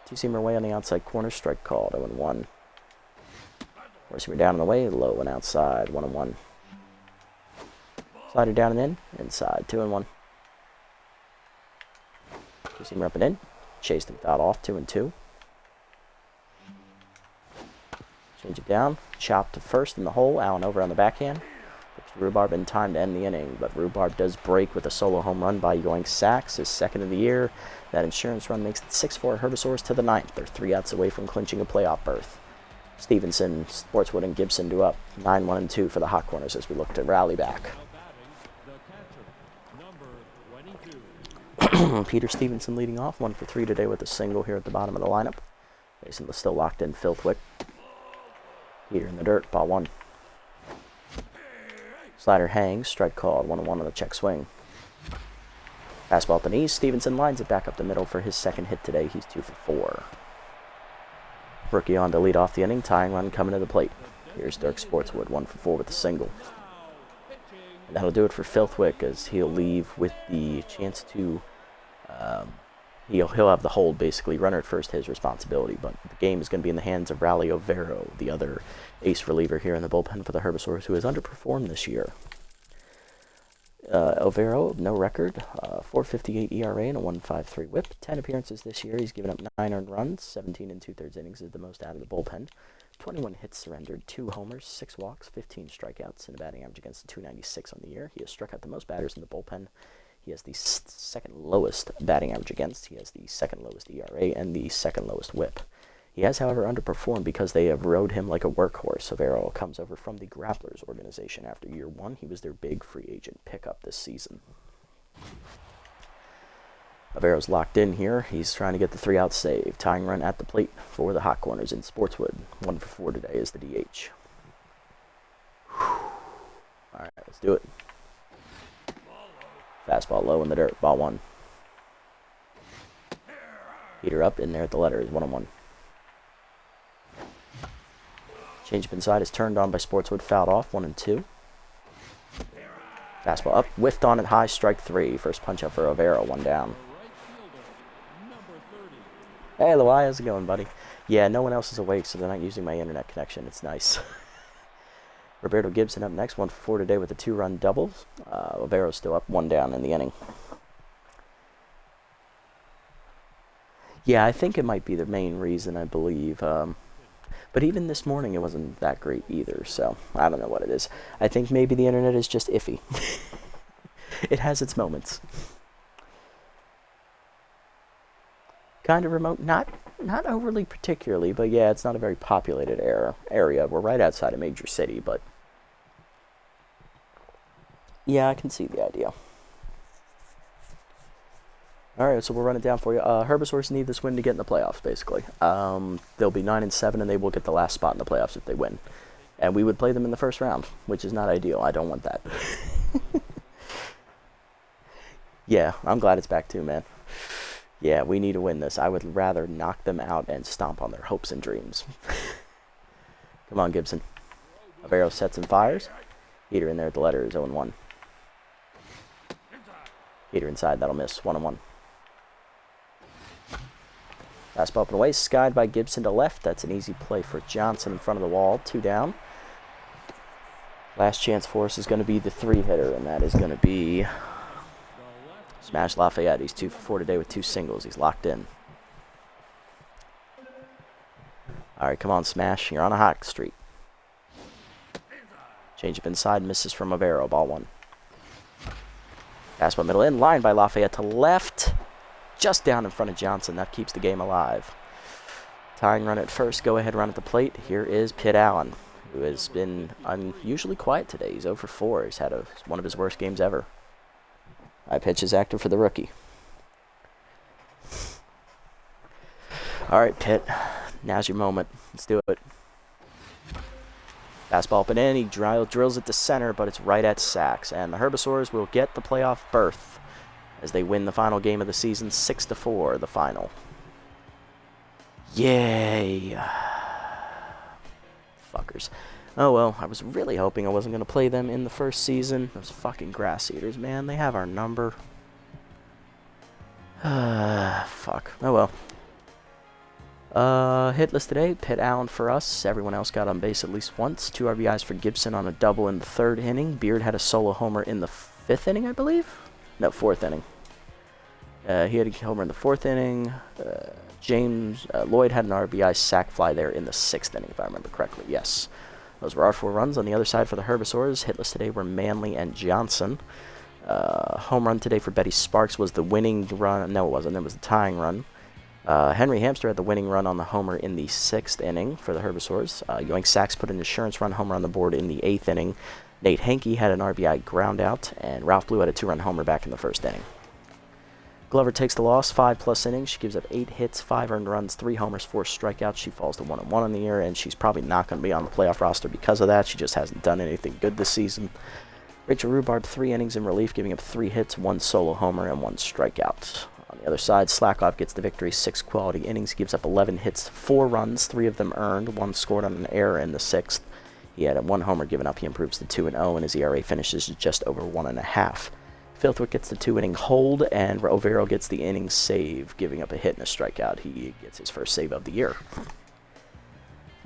[SPEAKER 1] Two-seamer away on the outside corner, strike called, 0-1. Four-seamer down and away, low and outside, 1-1. Slider down and in, inside, 2-1. Two-seamer up and in, chased and fouled off, 2-2. Change it down, chop to first in the hole, Allen over on the backhand. Rhubarb in time to end the inning, but Rhubarb does break with a solo home run by Yoink Sachs, his second of the year. That insurance run makes it 6-4 Herbisaurs to the 9th. They're 3 outs away from clinching a playoff berth. Stevenson, Sportswood, and Gibson do up 9-1-2 for the Hot Corners as we look to rally back. Peter Stevenson leading off, 1 for 3 today with a single here at the bottom of the lineup. Facing the still locked in Philthwick. Peter in the dirt, ball 1. Slider hangs, strike called, 1-1 on the check swing. Fastball at the knees, Stevenson lines it back up the middle for his second hit today. He's 2 for 4. Rookie on to lead off the inning, tying run coming to the plate. Here's Dirk Sportswood, 1 for 4 with a single. And that'll do it for Philthwick as he'll leave with the chance to, he'll have the hold basically, runner at first his responsibility, but the game is going to be in the hands of Rally Overo, the other ace reliever here in the bullpen for the Herbisaurs, who has underperformed this year. Overo, no record, 4.58 ERA and a 1.53 WHIP. 10 appearances this year. He's given up 9 earned runs. 17 and 2/3 innings is the most out of the bullpen. 21 hits surrendered, 2 homers, 6 walks, 15 strikeouts, and a batting average against 296 on the year. He has struck out the most batters in the bullpen. He has the second lowest batting average against. He has the second lowest ERA and the second lowest WHIP. He has, however, underperformed because they have rode him like a workhorse. Overo comes over from the Grapplers organization after year 1. He was their big free agent pickup this season. Overo's locked in here. He's trying to get the 3-out save. Tying run at the plate for the Hot Corners in Sportswood. 1 for 4 today is the DH. All right, let's do it. Fastball low in the dirt. Ball 1. Heater up in there at the letter is 1-1. Changeup inside is turned on by Sportswood, fouled off, 1-2. Fastball up, whiffed on at high, strike 3. First punch up for Overo, 1 down. Hey, Luai, how's it going, buddy? Yeah, no one else is awake, so they're not using my internet connection. It's nice. Roberto Gibson up next, 1 for 4 today with a 2-run double. Overo's still up, 1 down in the inning. Yeah, I think it might be the main reason, I believe. But even this morning, it wasn't that great either, so I don't know what it is. I think maybe the internet is just iffy. It has its moments. Kind of remote, not overly particularly, but yeah, it's not a very populated area. We're right outside a major city, but yeah, I can see the idea. All right, so we'll run it down for you. Herbisaurs need this win to get in the playoffs, basically. They'll be 9-7, and they will get the last spot in the playoffs if they win. And we would play them in the first round, which is not ideal. I don't want that. Yeah, I'm glad it's back too, man. Yeah, we need to win this. I would rather knock them out and stomp on their hopes and dreams. Come on, Gibson. Overo sets and fires. Heater in there at the letter is 0-1. Heater inside, that'll miss, 1-1. Fastball up and away, skied by Gibson to left. That's an easy play for Johnson in front of the wall, 2 down. Last chance for us is going to be the 3-hitter, and that is going to be Smash Lafayette. He's 2 for 4 today with 2 singles. He's locked in. All right, come on, Smash. You're on a hot streak. Change up inside, misses from Overo, ball 1. Fastball middle in, line by Lafayette to left. Just down in front of Johnson. That keeps the game alive. Tying run at first, go-ahead run at the plate. Here is Pitt Allen, who has been unusually quiet today. He's 0 for 4. He's had one of his worst games ever. High pitch is active for the rookie. All right, Pitt. Now's your moment. Let's do it. Fastball up and in. He drills it to center, but it's right at Sachs. And the Herbisaurs will get the playoff berth as they win the final game of the season, 6-4, the final. Yay. Fuckers. Oh well, I was really hoping I wasn't going to play them in the first season. Those fucking grass eaters, man. They have our number. Fuck. Oh well. Hit list today, Pitt Allen for us. Everyone else got on base at least once. 2 RBIs for Gibson on a double in the 3rd inning. Beard had a solo homer in the 5th inning, I believe? No, 4th inning. He had a homer in the 4th inning. Lloyd had an RBI sac fly there in the 6th inning, if I remember correctly. Yes. Those were our 4 runs. On the other side for the Herbisaurs, hitless today were Manley and Johnson. Home run today for Betty Sparks was the winning run. No, it wasn't. It was the tying run. Henry Hamster had the winning run on the homer in the 6th inning for the Herbisaurs. Yoink Sachs put an insurance run homer on the board in the 8th inning. Nate Hankey had an RBI ground out, and Ralph Blue had a 2-run homer back in the 1st inning. Glover takes the loss, 5+ innings. She gives up 8 hits, 5 earned runs, 3 homers, 4 strikeouts. She falls to 1-1 on the year, and she's probably not going to be on the playoff roster because of that. She just hasn't done anything good this season. Rachel Rhubarb, 3 innings in relief, giving up 3 hits, 1 solo homer, and 1 strikeout. On the other side, Slackoff gets the victory, 6 quality innings, gives up 11 hits, 4 runs, 3 of them earned, 1 scored on an error in the 6th. He had 1 homer given up. He improves to 2-0, and his ERA finishes just over 1.5. Filthwick gets the 2-inning hold, and Overo gets the inning save, giving up a hit and a strikeout. He gets his first save of the year.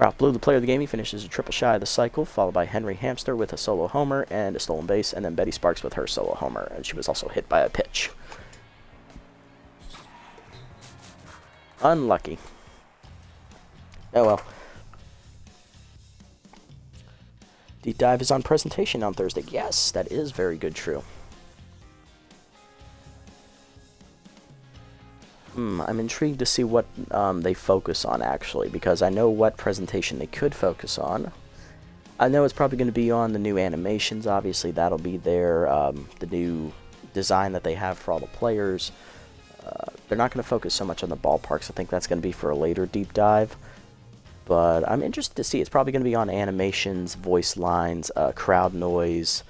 [SPEAKER 1] Ralph Blue, the player of the game, he finishes a triple shy of the cycle, followed by Henry Hamster with a solo homer and a stolen base, and then Betty Sparks with her solo homer, and she was also hit by a pitch. Unlucky. Oh well. Deep Dive is on presentation on Thursday. Yes, that is very good, true. I'm intrigued to see what they focus on, actually, because I know what presentation they could focus on. I know it's probably going to be on the new animations, obviously. That'll be there. The new design that they have for all the players. They're not going to focus so much on the ballparks. I think that's going to be for a later deep dive. But I'm interested to see. It's probably going to be on animations, voice lines, crowd noise,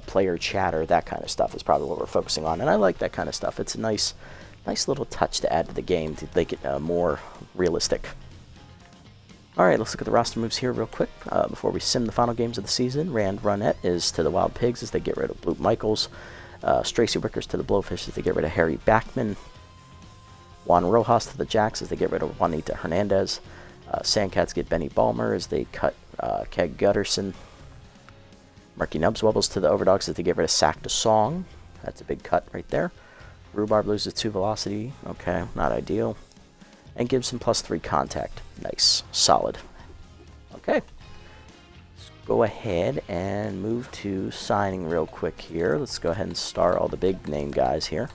[SPEAKER 1] player chatter, that kind of stuff is probably what we're focusing on. And I like that kind of stuff. It's a nice little touch to add to the game to make it more realistic. Alright, let's look at the roster moves here real quick before we sim the final games of the season. Rand Runnett is to the Wild Pigs as they get rid of Blue Michaels. Stracy Wickers to the Blowfish as they get rid of Harry Backman. Juan Rojas to the Jacks as they get rid of Juanita Hernandez. Sandcats get Benny Balmer as they cut Keg Gutterson. Murky Nubswubbles to the Overdogs as they get rid of Sack to Song. That's a big cut right there. Rhubarb loses 2 velocity. Okay, not ideal. And Gibson +3 contact. Nice. Solid. Okay. Let's go ahead and move to signing real quick here. Let's go ahead and start all the big name guys here.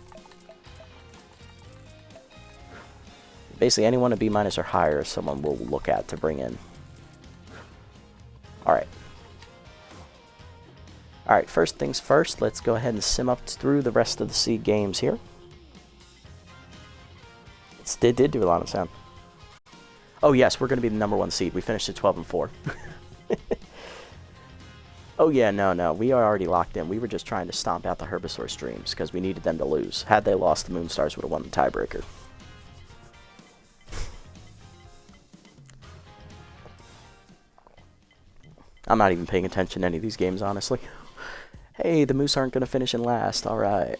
[SPEAKER 1] Basically, anyone a B- or higher, someone will look at to bring in. Alright. Alright, first things first, let's go ahead and sim up through the rest of the seed games here. It did do a lot of sound. Oh yes, we're going to be the #1 seed. We finished at 12-4. Oh yeah, no, we are already locked in. We were just trying to stomp out the Herbisaurs dreams because we needed them to lose. Had they lost, the Moonstars would have won the tiebreaker. I'm not even paying attention to any of these games, honestly. Hey, the Moose aren't going to finish in last. Alright.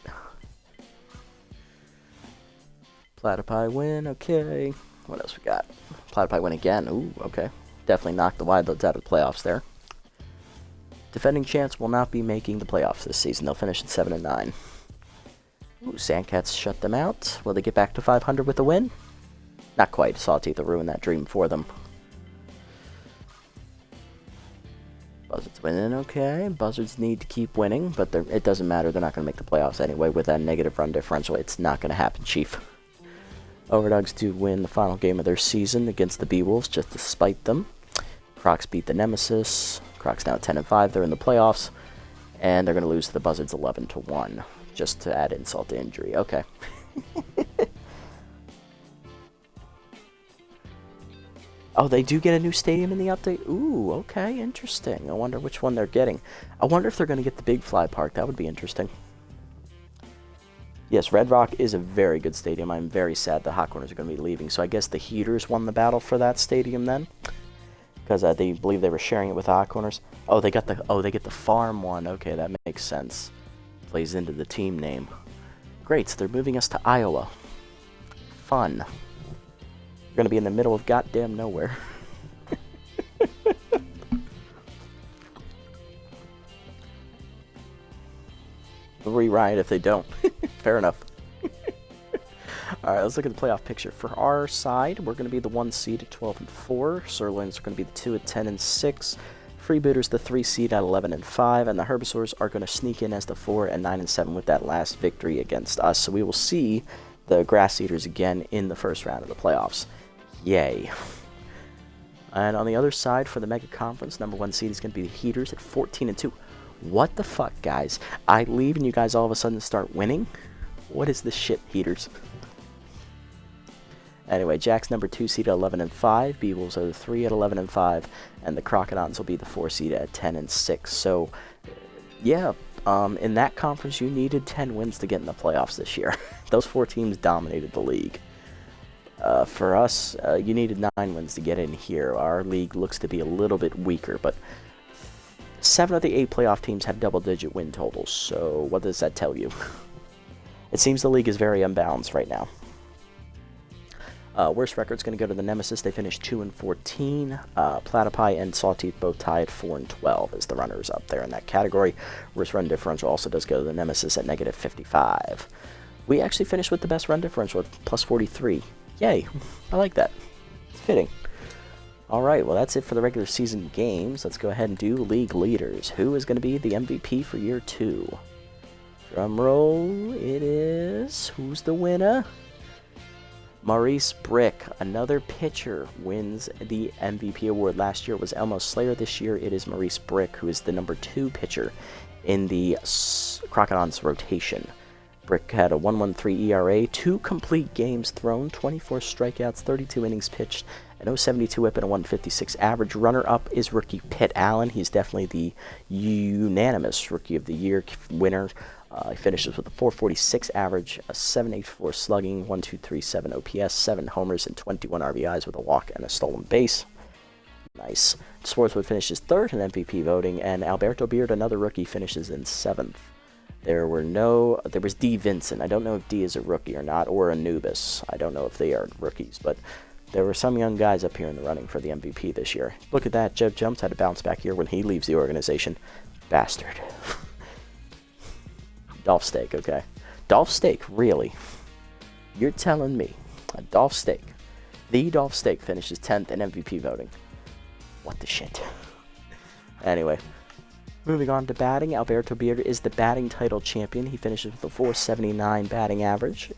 [SPEAKER 1] Platypi win, okay. What else we got? Platypi win again. Ooh, okay. Definitely knocked the Wildloads out of the playoffs there. Defending champs will not be making the playoffs this season. They'll finish at 7-9. Ooh, Sandcats shut them out. Will they get back to 500 with a win? Not quite. Sawteeth will ruin that dream for them. Buzzards winning, okay. Buzzards need to keep winning, but it doesn't matter. They're not going to make the playoffs anyway with that negative run differential. It's not going to happen, Chief. Overdogs do win the final game of their season against the Beewolves, just to spite them. Crocs beat the Nemesis. Crocs now 10-5. They're in the playoffs, and they're going to lose to the Buzzards 11-1, just to add insult to injury. Okay. Oh, they do get a new stadium in the update? Ooh, okay, interesting. I wonder which one they're getting. I wonder if they're going to get the Big Fly Park. That would be interesting. Yes, Red Rock is a very good stadium. I'm very sad the Hot Corners are going to be leaving. So I guess the Heaters won the battle for that stadium then, because they believe they were sharing it with the Hot Corners. Oh, they get the farm one. Okay, that makes sense. Plays into the team name. Great. So they're moving us to Iowa. Fun. We're going to be in the middle of goddamn nowhere. They'll re-riot if they don't. Fair enough. Alright, let's look at the playoff picture. For our side, we're going to be the 1 seed at 12-4. Sirloins are going to be the 2 at 10-6. Freebooters the 3 seed at 11-5. And the Herbisaurs are going to sneak in as the 4 at 9-7 with that last victory against us. So we will see the Grass Eaters again in the first round of the playoffs. Yay. And on the other side, for the Mega Conference, #1 seed is going to be the Heaters at 14-2. What the fuck, guys? I leave and you guys all of a sudden start winning? What is this shit, Heaters? Anyway, Jack's #2 seed at 11-5. Beewolves are the 3 at 11-5. And the Crocodons will be the 4 seed at 10-6. So, yeah, in that conference, you needed 10 wins to get in the playoffs this year. Those 4 teams dominated the league. For us, you needed 9 wins to get in here. Our league looks to be a little bit weaker, but 7 of the 8 playoff teams have double-digit win totals, so what does that tell you? It seems the league is very unbalanced right now. Worst record's going to go to the Nemesis. They finished 2-14. Platypi and Sawteeth both tied 4-12 as the runners up there in that category. Worst run differential also does go to the Nemesis at -55. We actually finished with the best run differential at +43. Yay! I like that. It's fitting. Alright, well that's it for the regular season games. Let's go ahead and do league leaders. Who is going to be the MVP for year 2? Drum roll, it is... Who's the winner? Maurice Brick, another pitcher, wins the MVP award. Last year it was Elmo Slayer. This year it is Maurice Brick, who is the number 2 pitcher in the Crocodons rotation. Brick had a 1.13 ERA, 2 complete games thrown, 24 strikeouts, 32 innings pitched, an 0.72 whip, and a 1.56 average. Runner-up is rookie Pitt Allen. He's definitely the unanimous Rookie of the Year winner. He finishes with a 4.46 average, a 7.84 slugging, 1.237 OPS, 7 homers, and 21 RBIs with a walk and a stolen base. Nice. Sportswood finishes 3rd in MVP voting, and Alberto Beard, another rookie, finishes in 7th. There was D. Vincent. I don't know if D is a rookie or not, or Anubis. I don't know if they are rookies, but there were some young guys up here in the running for the MVP this year. Look at that. Jeb Jumps had to bounce back here when he leaves the organization. Bastard. Dolph Steak, okay. Dolph Steak, really? You're telling me a Dolph Steak, the Dolph Steak, finishes 10th in MVP voting? What the shit? Anyway. Moving on to batting, Alberto Beard is the batting title champion. He finishes with a 4.79 batting average.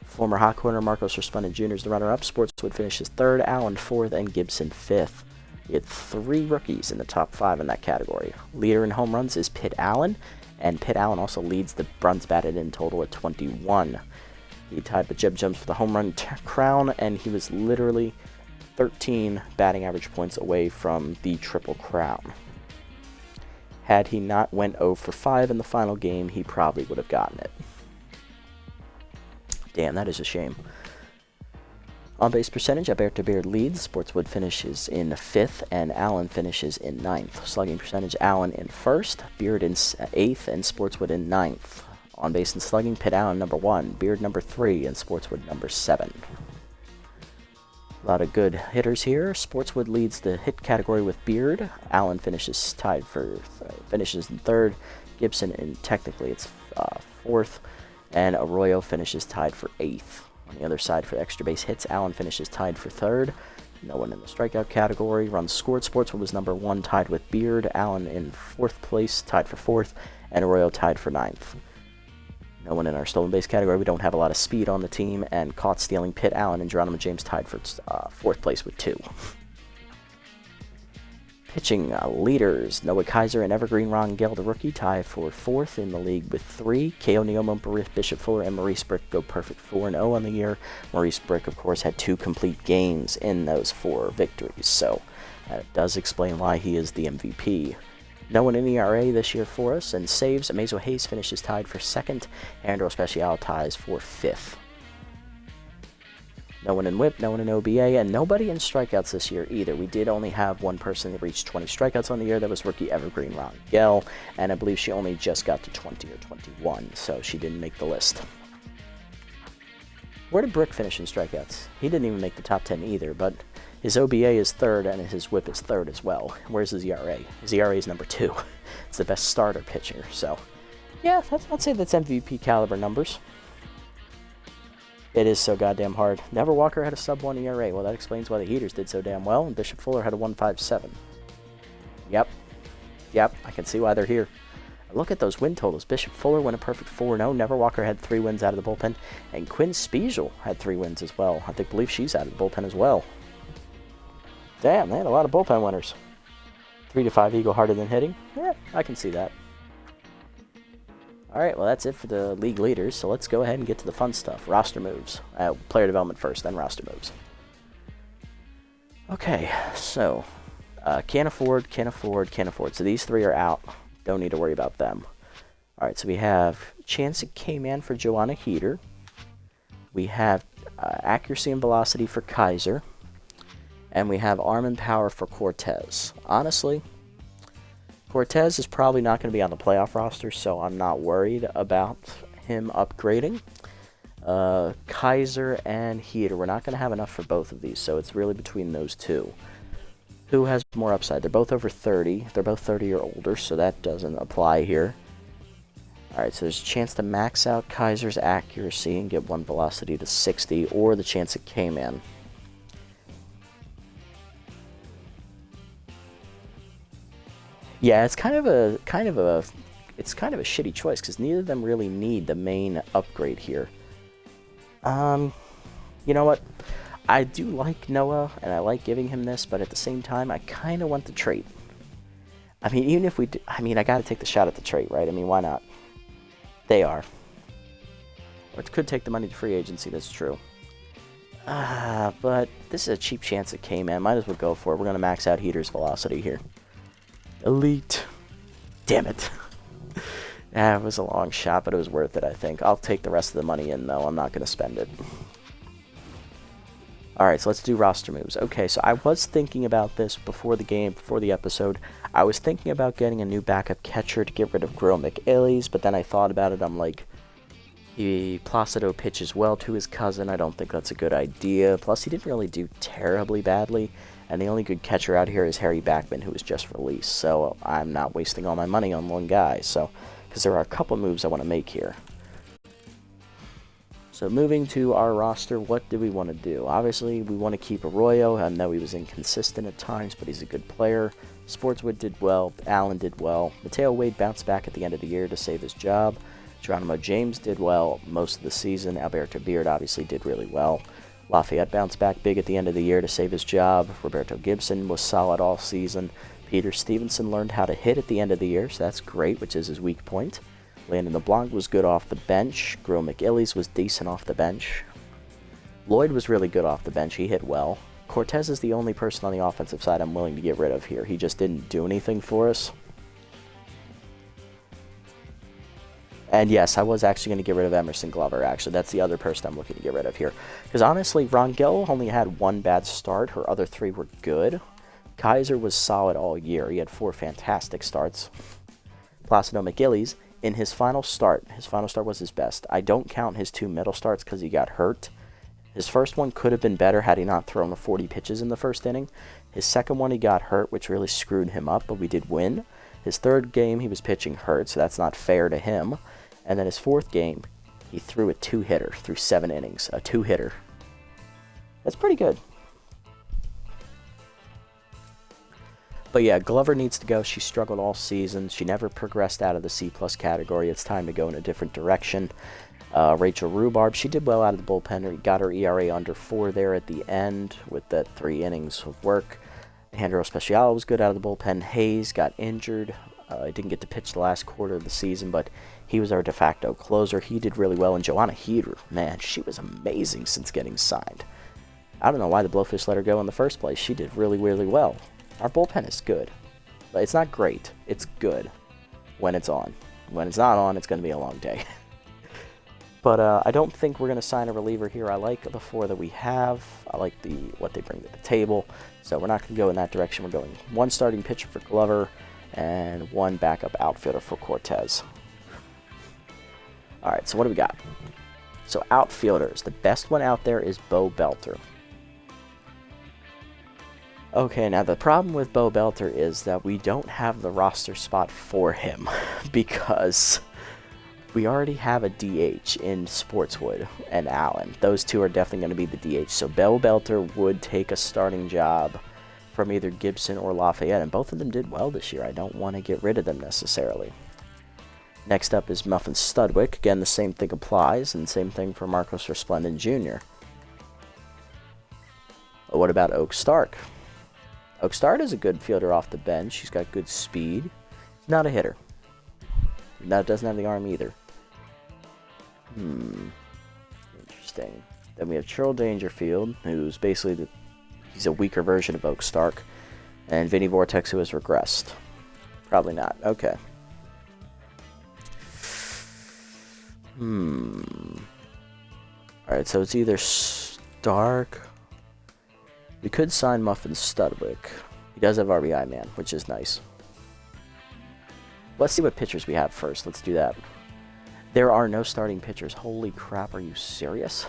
[SPEAKER 1] Former hot corner Marcos Resplendent Jr. is the runner-up. Sportswood finishes 3rd, Allen 4th, and Gibson 5th. We had 3 rookies in the top 5 in that category. Leader in home runs is Pitt Allen, and Pitt Allen also leads the runs batted in total at 21. He tied with Jeb Jumps for the home run crown, and he was literally 13 batting average points away from the triple crown. Had he not went 0 for 5 in the final game, he probably would have gotten it. Damn, that is a shame. On-base percentage, Alberto Beard leads. Sportswood finishes in 5th, and Allen finishes in 9th. Slugging percentage, Allen in 1st, Beard in 8th, and Sportswood in 9th. On-base and slugging, Pitt Allen number 1, Beard number 3, and Sportswood number 7. A lot of good hitters here. Sportswood leads the hit category with Beard. Allen finishes in 3rd. Gibson, and technically it's 4th. And Arroyo finishes tied for 8th. On the other side for extra base hits, Allen finishes tied for 3rd. No one in the strikeout category. Runs scored, Sportswood was number 1, tied with Beard. Allen in 4th place, tied for 4th. And Arroyo tied for 9th. No one in our stolen base category. We don't have a lot of speed on the team. And caught stealing, Pitt Allen and Geronimo James tied for 4th place with 2. Pitching leaders, Noah Kaiser and Evergreen Rangel, the rookie, tie for 4th in the league with 3. Ko Neomo, Bishop Fuller, and Maurice Brick go perfect 4-0 on the year. Maurice Brick, of course, had 2 complete games in those 4 victories, so that does explain why he is the MVP. No one in ERA this year for us, and saves, Amazo Hayes finishes tied for 2nd, Andrew Special ties for 5th. No one in whip, no one in OBA, and nobody in strikeouts this year either. We did only have one person that reached 20 strikeouts on the year. That was rookie Evergreen Rangel, and I believe she only just got to 20 or 21, so she didn't make the list. Where did Brick finish in strikeouts? He didn't even make the top 10 either, but his OBA is 3rd, and his whip is 3rd as well. Where's his ERA? His ERA is number 2. It's the best starter pitcher, so yeah, I'd say that's MVP caliber numbers. It is so goddamn hard. Never Walker had a sub-1 ERA. Well, that explains why the Heaters did so damn well, and Bishop Fuller had a 1.57. Yep, I can see why they're here. Look at those win totals. Bishop Fuller went a perfect 4-0. Never Walker had 3 wins out of the bullpen, and Quinn Spiegel had 3 wins as well. I believe she's out of the bullpen as well. Damn, they had a lot of bullpen winners. 3-5 Eagle harder than hitting. Yeah, I can see that. Alright, well that's it for the league leaders, so let's go ahead and get to the fun stuff. Roster moves. Player development first, then roster moves. Okay, so can't afford. So these 3 are out. Don't need to worry about them. Alright, so we have Chance K-Man for Joanna Heater. We have accuracy and velocity for Kaiser. And we have arm and power for Cortez. Honestly, Cortez is probably not going to be on the playoff roster, so I'm not worried about him upgrading. Kaiser and Heater. We're not going to have enough for both of these, so it's really between those two. Who has more upside? They're both over 30. They're both 30 or older, so that doesn't apply here. Alright, so there's a chance to max out Kaiser's accuracy and get one velocity to 60, or the chance at K-Man. Yeah, it's kind of a shitty choice because neither of them really need the main upgrade here. You know what? I do like Noah, and I like giving him this, but at the same time, I kind of want the trait. I mean, even if we do, I mean, I got to take the shot at the trait, right? I mean, why not? They are. Or it could take the money to free agency, that's true. But this is a cheap chance at K-Man. Might as well go for it. We're going to max out Heater's velocity here. Elite. Damn it. It was a long shot, but it was worth it, I think. I'll take the rest of the money in, though. I'm not going to spend it. Alright, so let's do roster moves. Okay, so I was thinking about this before the game, before the episode. I was thinking about getting a new backup catcher to get rid of Grill McIllies, but then I thought about it. I'm like, Placido pitches well to his cousin. I don't think that's a good idea. Plus, he didn't really do terribly badly. And the only good catcher out here is Harry Backman, who was just released. So I'm not wasting all my money on one guy. So, because there are a couple moves I want to make here. So moving to our roster, what do we want to do? Obviously, we want to keep Arroyo. I know he was inconsistent at times, but he's a good player. Sportswood did well. Allen did well. Mateo Wade bounced back at the end of the year to save his job. Geronimo James did well most of the season. Alberto Beard obviously did really well. Lafayette bounced back big at the end of the year to save his job. Roberto Gibson was solid all season. Peter Stevenson learned how to hit at the end of the year, so that's great, which is his weak point. Landon LeBlanc was good off the bench. Grill McIllies was decent off the bench. Lloyd was really good off the bench. He hit well. Cortez is the only person on the offensive side I'm willing to get rid of here. He just didn't do anything for us. And yes, I was actually going to get rid of Emerson Glover, actually. That's the other person I'm looking to get rid of here. Because honestly, Rangel only had one bad start. Her other three were good. Kaiser was solid all year. He had 4 fantastic starts. Placido McIllies, in his final start was his best. I don't count his 2 middle starts because he got hurt. His first one could have been better had he not thrown the 40 pitches in the first inning. His second one, he got hurt, which really screwed him up, but we did win. His third game, he was pitching hurt, so that's not fair to him. And then his fourth game, he threw a 2-hitter through 7 innings. A 2-hitter. That's pretty good. But yeah, Glover needs to go. She struggled all season. She never progressed out of the C+ category. It's time to go in a different direction. Rachel Rhubarb, she did well out of the bullpen. Got her ERA under 4 there at the end with that 3 innings of work. Alejandro Special was good out of the bullpen. Hayes got injured. Didn't get to pitch the last quarter of the season, but he was our de facto closer. He did really well. And Joanna Heater, man, she was amazing since getting signed. I don't know why the Blowfish let her go in the first place. She did really, really well. Our bullpen is good. It's not great. It's good when it's on. When it's not on, it's going to be a long day. But I don't think we're going to sign a reliever here. I like the 4 that we have. I like what they bring to the table. So we're not going to go in that direction. We're going 1 starting pitcher for Glover and 1 backup outfielder for Cortez. Alright, so what do we got? So outfielders. The best one out there is Bo Belter. Okay, now the problem with Bo Belter is that we don't have the roster spot for him because we already have a DH in Sportswood and Allen. Those 2 are definitely going to be the DH. So Bo Belter would take a starting job from either Gibson or Lafayette, and both of them did well this year. I don't want to get rid of them necessarily. Next up is Muffin Studwick. Again, the same thing applies, and same thing for Marcos Resplendent Jr. But what about Oak Stark? Oak Stark is a good fielder off the bench. He's got good speed. He's not a hitter. That doesn't have the arm either. Interesting. Then we have Cheryl Dangerfield, who's basically he's a weaker version of Oak Stark. And Vinny Vortex, who has regressed. Probably not. Okay. Alright, so it's either Stark. We could sign Muffin Studwick. He does have RBI man, which is nice. Let's see what pitchers we have first. Let's do that. There are no starting pitchers. Holy crap, are you serious?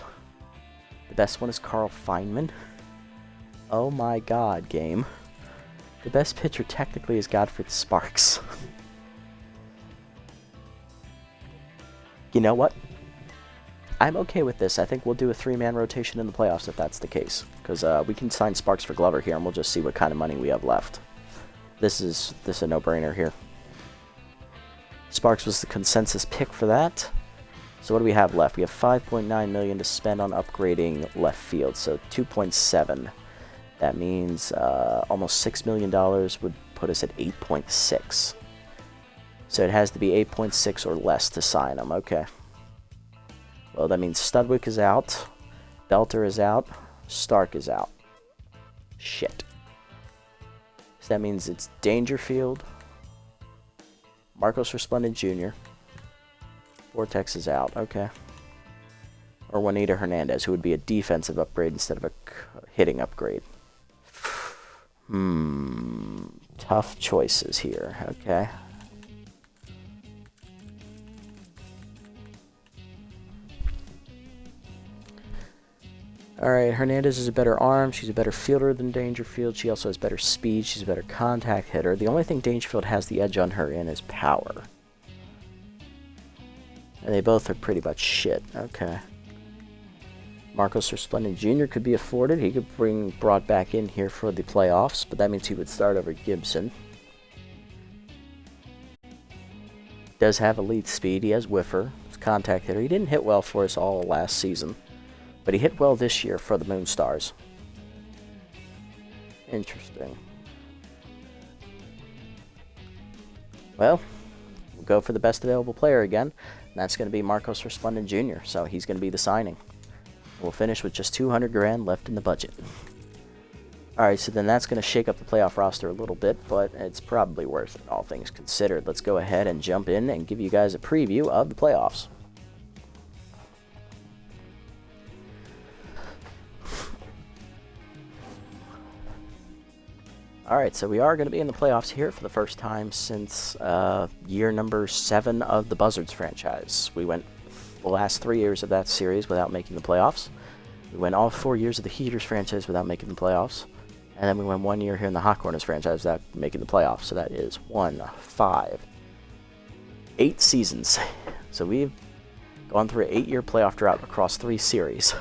[SPEAKER 1] The best one is Carl Feynman. Oh my god, game. The best pitcher technically is Godfrey Sparks. You know what? I'm okay with this. I think we'll do a 3-man rotation in the playoffs if that's the case. Because we can sign Sparks for Glover here, and we'll just see what kind of money we have left. This is a no-brainer here. Sparks was the consensus pick for that. So what do we have left? We have $5.9 million to spend on upgrading left field, so 2.7. That means almost $6 million would put us at 8.6. So it has to be 8.6 or less to sign him. Okay. Well, that means Studwick is out, Belter is out, Stark is out. Shit. So that means it's Dangerfield, Marcos Resplendent Jr., Vortex is out, okay. Or Juanita Hernandez, who would be a defensive upgrade instead of a hitting upgrade. Tough choices here, okay. Alright, Hernandez is a better arm. She's a better fielder than Dangerfield. She also has better speed. She's a better contact hitter. The only thing Dangerfield has the edge on her in is power. And they both are pretty much shit. Okay. Marcos Resplendent Jr. could be afforded. He could be brought back in here for the playoffs, but that means he would start over Gibson. Does have elite speed. He has whiffer. He's a contact hitter. He didn't hit well for us all last season, but he hit well this year for the Moonstars. Interesting. Well, we'll go for the best available player again. And that's going to be Marcos Resplendent Jr., so he's going to be the signing. We'll finish with just $200 grand left in the budget. Alright, so then that's going to shake up the playoff roster a little bit, but it's probably worth it, all things considered. Let's go ahead and jump in and give you guys a preview of the playoffs. Alright, so we are going to be in the playoffs here for the first time since year number 7 of the Buzzards franchise. We went the last 3 years of that series without making the playoffs. We went all 4 years of the Heaters franchise without making the playoffs. And then we went 1 year here in the Hot Corners franchise without making the playoffs. So that is 8 seasons. So we've gone through an 8-year playoff drought across 3 series.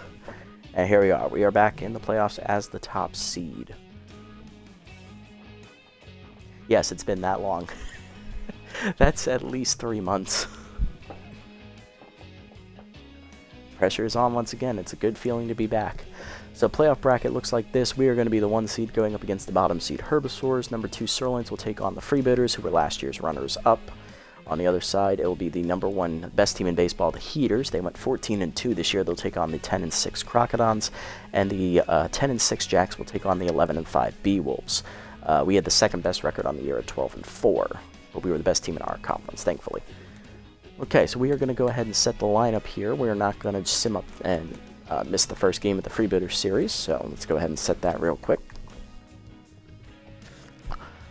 [SPEAKER 1] And here we are. We are back in the playoffs as the top seed. Yes, it's been that long. That's at least 3 months. Pressure is on once again. It's a good feeling to be back. So playoff bracket looks like this. We are going to be the 1 seed going up against the bottom seed Herbisaurs. Number 2 Sirloins will take on the Freebooters, who were last year's runners-up. On the other side, it will be the number 1 best team in baseball, the Heaters. They went 14-2 this year. They'll take on the 10-6 Crocodons, and the 10-6 Jacks will take on the 11-5 Bee-Wolves. We had the second best record on the year at 12-4, but we were the best team in our conference, thankfully. Okay, so we are going to go ahead and set the lineup here. We're not going to sim up and miss the first game of the Freebooter series, so let's go ahead and set that real quick.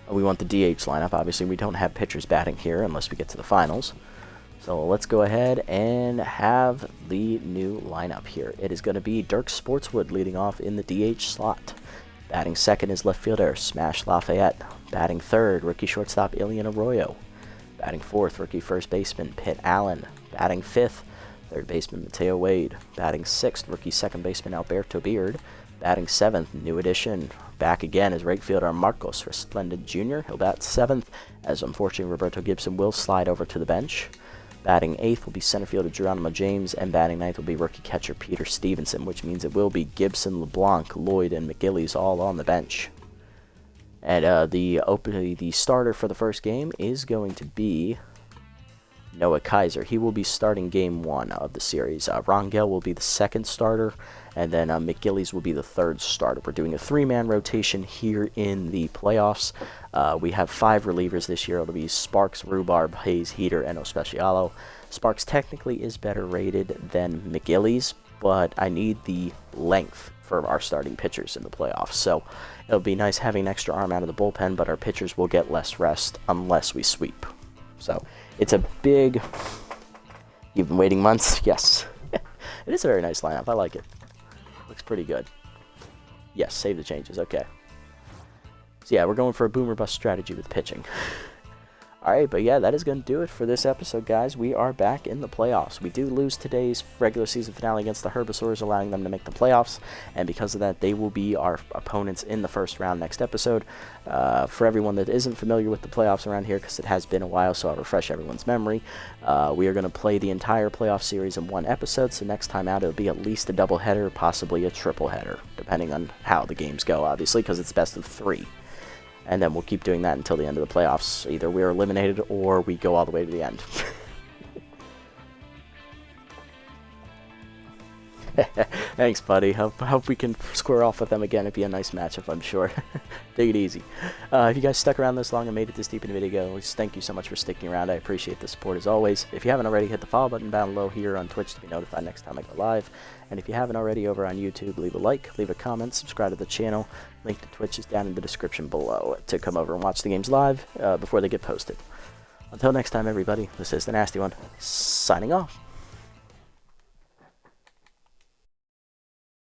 [SPEAKER 1] We want the DH lineup. Obviously, we don't have pitchers batting here unless we get to the finals. So let's go ahead and have the new lineup here. It is going to be Dirk Sportswood leading off in the DH slot. Batting second is left fielder Smash Lafayette. Batting third, rookie shortstop Ilian Arroyo. Batting fourth, rookie first baseman Pitt Allen. Batting fifth, third baseman Mateo Wade. Batting sixth, rookie second baseman Alberto Beard. Batting seventh, new addition, back again, is right fielder Marcos Resplendent Jr. He'll bat seventh, as unfortunately Roberto Gibson will slide over to the bench. Batting eighth will be center fielder Geronimo James, and batting ninth will be rookie catcher Peter Stevenson, which means it will be Gibson, LeBlanc, Lloyd, and McGillies all on the bench. And the starter for the first game is going to be Noah Kaiser. He will be starting game 1 of the series. Rangel will be the second starter, and then McGillies will be the third starter. We're doing a 3-man rotation here in the playoffs. We have 5 relievers this year. It'll be Sparks, Rhubarb, Hayes, Heater, and Ospecialo. Sparks technically is better rated than McGillies, but I need the length for our starting pitchers in the playoffs. So it'll be nice having an extra arm out of the bullpen, but our pitchers will get less rest unless we sweep. So it's a big You've been waiting months? Yes. It is a very nice lineup. I like it. Looks pretty good. Yes, save the changes. Okay. So yeah, we're going for a boomer bust strategy with pitching. Alright, but yeah, that is going to do it for this episode, guys. We are back in the playoffs. We do lose today's regular season finale against the Herbisaurs, allowing them to make the playoffs, and because of that, they will be our opponents in the first round next episode. For everyone that isn't familiar with the playoffs around here, because it has been a while, so I'll refresh everyone's memory, we are going to play the entire playoff series in one episode, so next time out it'll be at least a doubleheader, possibly a tripleheader, depending on how the games go, obviously, because it's best of 3. And then we'll keep doing that until the end of the playoffs. Either we're eliminated or we go all the way to the end. Thanks, buddy. Hope we can square off with them again. It'd be a nice matchup, I'm sure. Take it easy. If you guys stuck around this long and made it this deep in the video, thank you so much for sticking around. I appreciate the support as always. If you haven't already, hit the follow button down below here on Twitch to be notified next time I go live. And if you haven't already over on YouTube, leave a like, leave a comment, subscribe to the channel. Link to Twitch is down in the description below to come over and watch the games live before they get posted. Until next time, everybody, this is the Nasty One, signing off.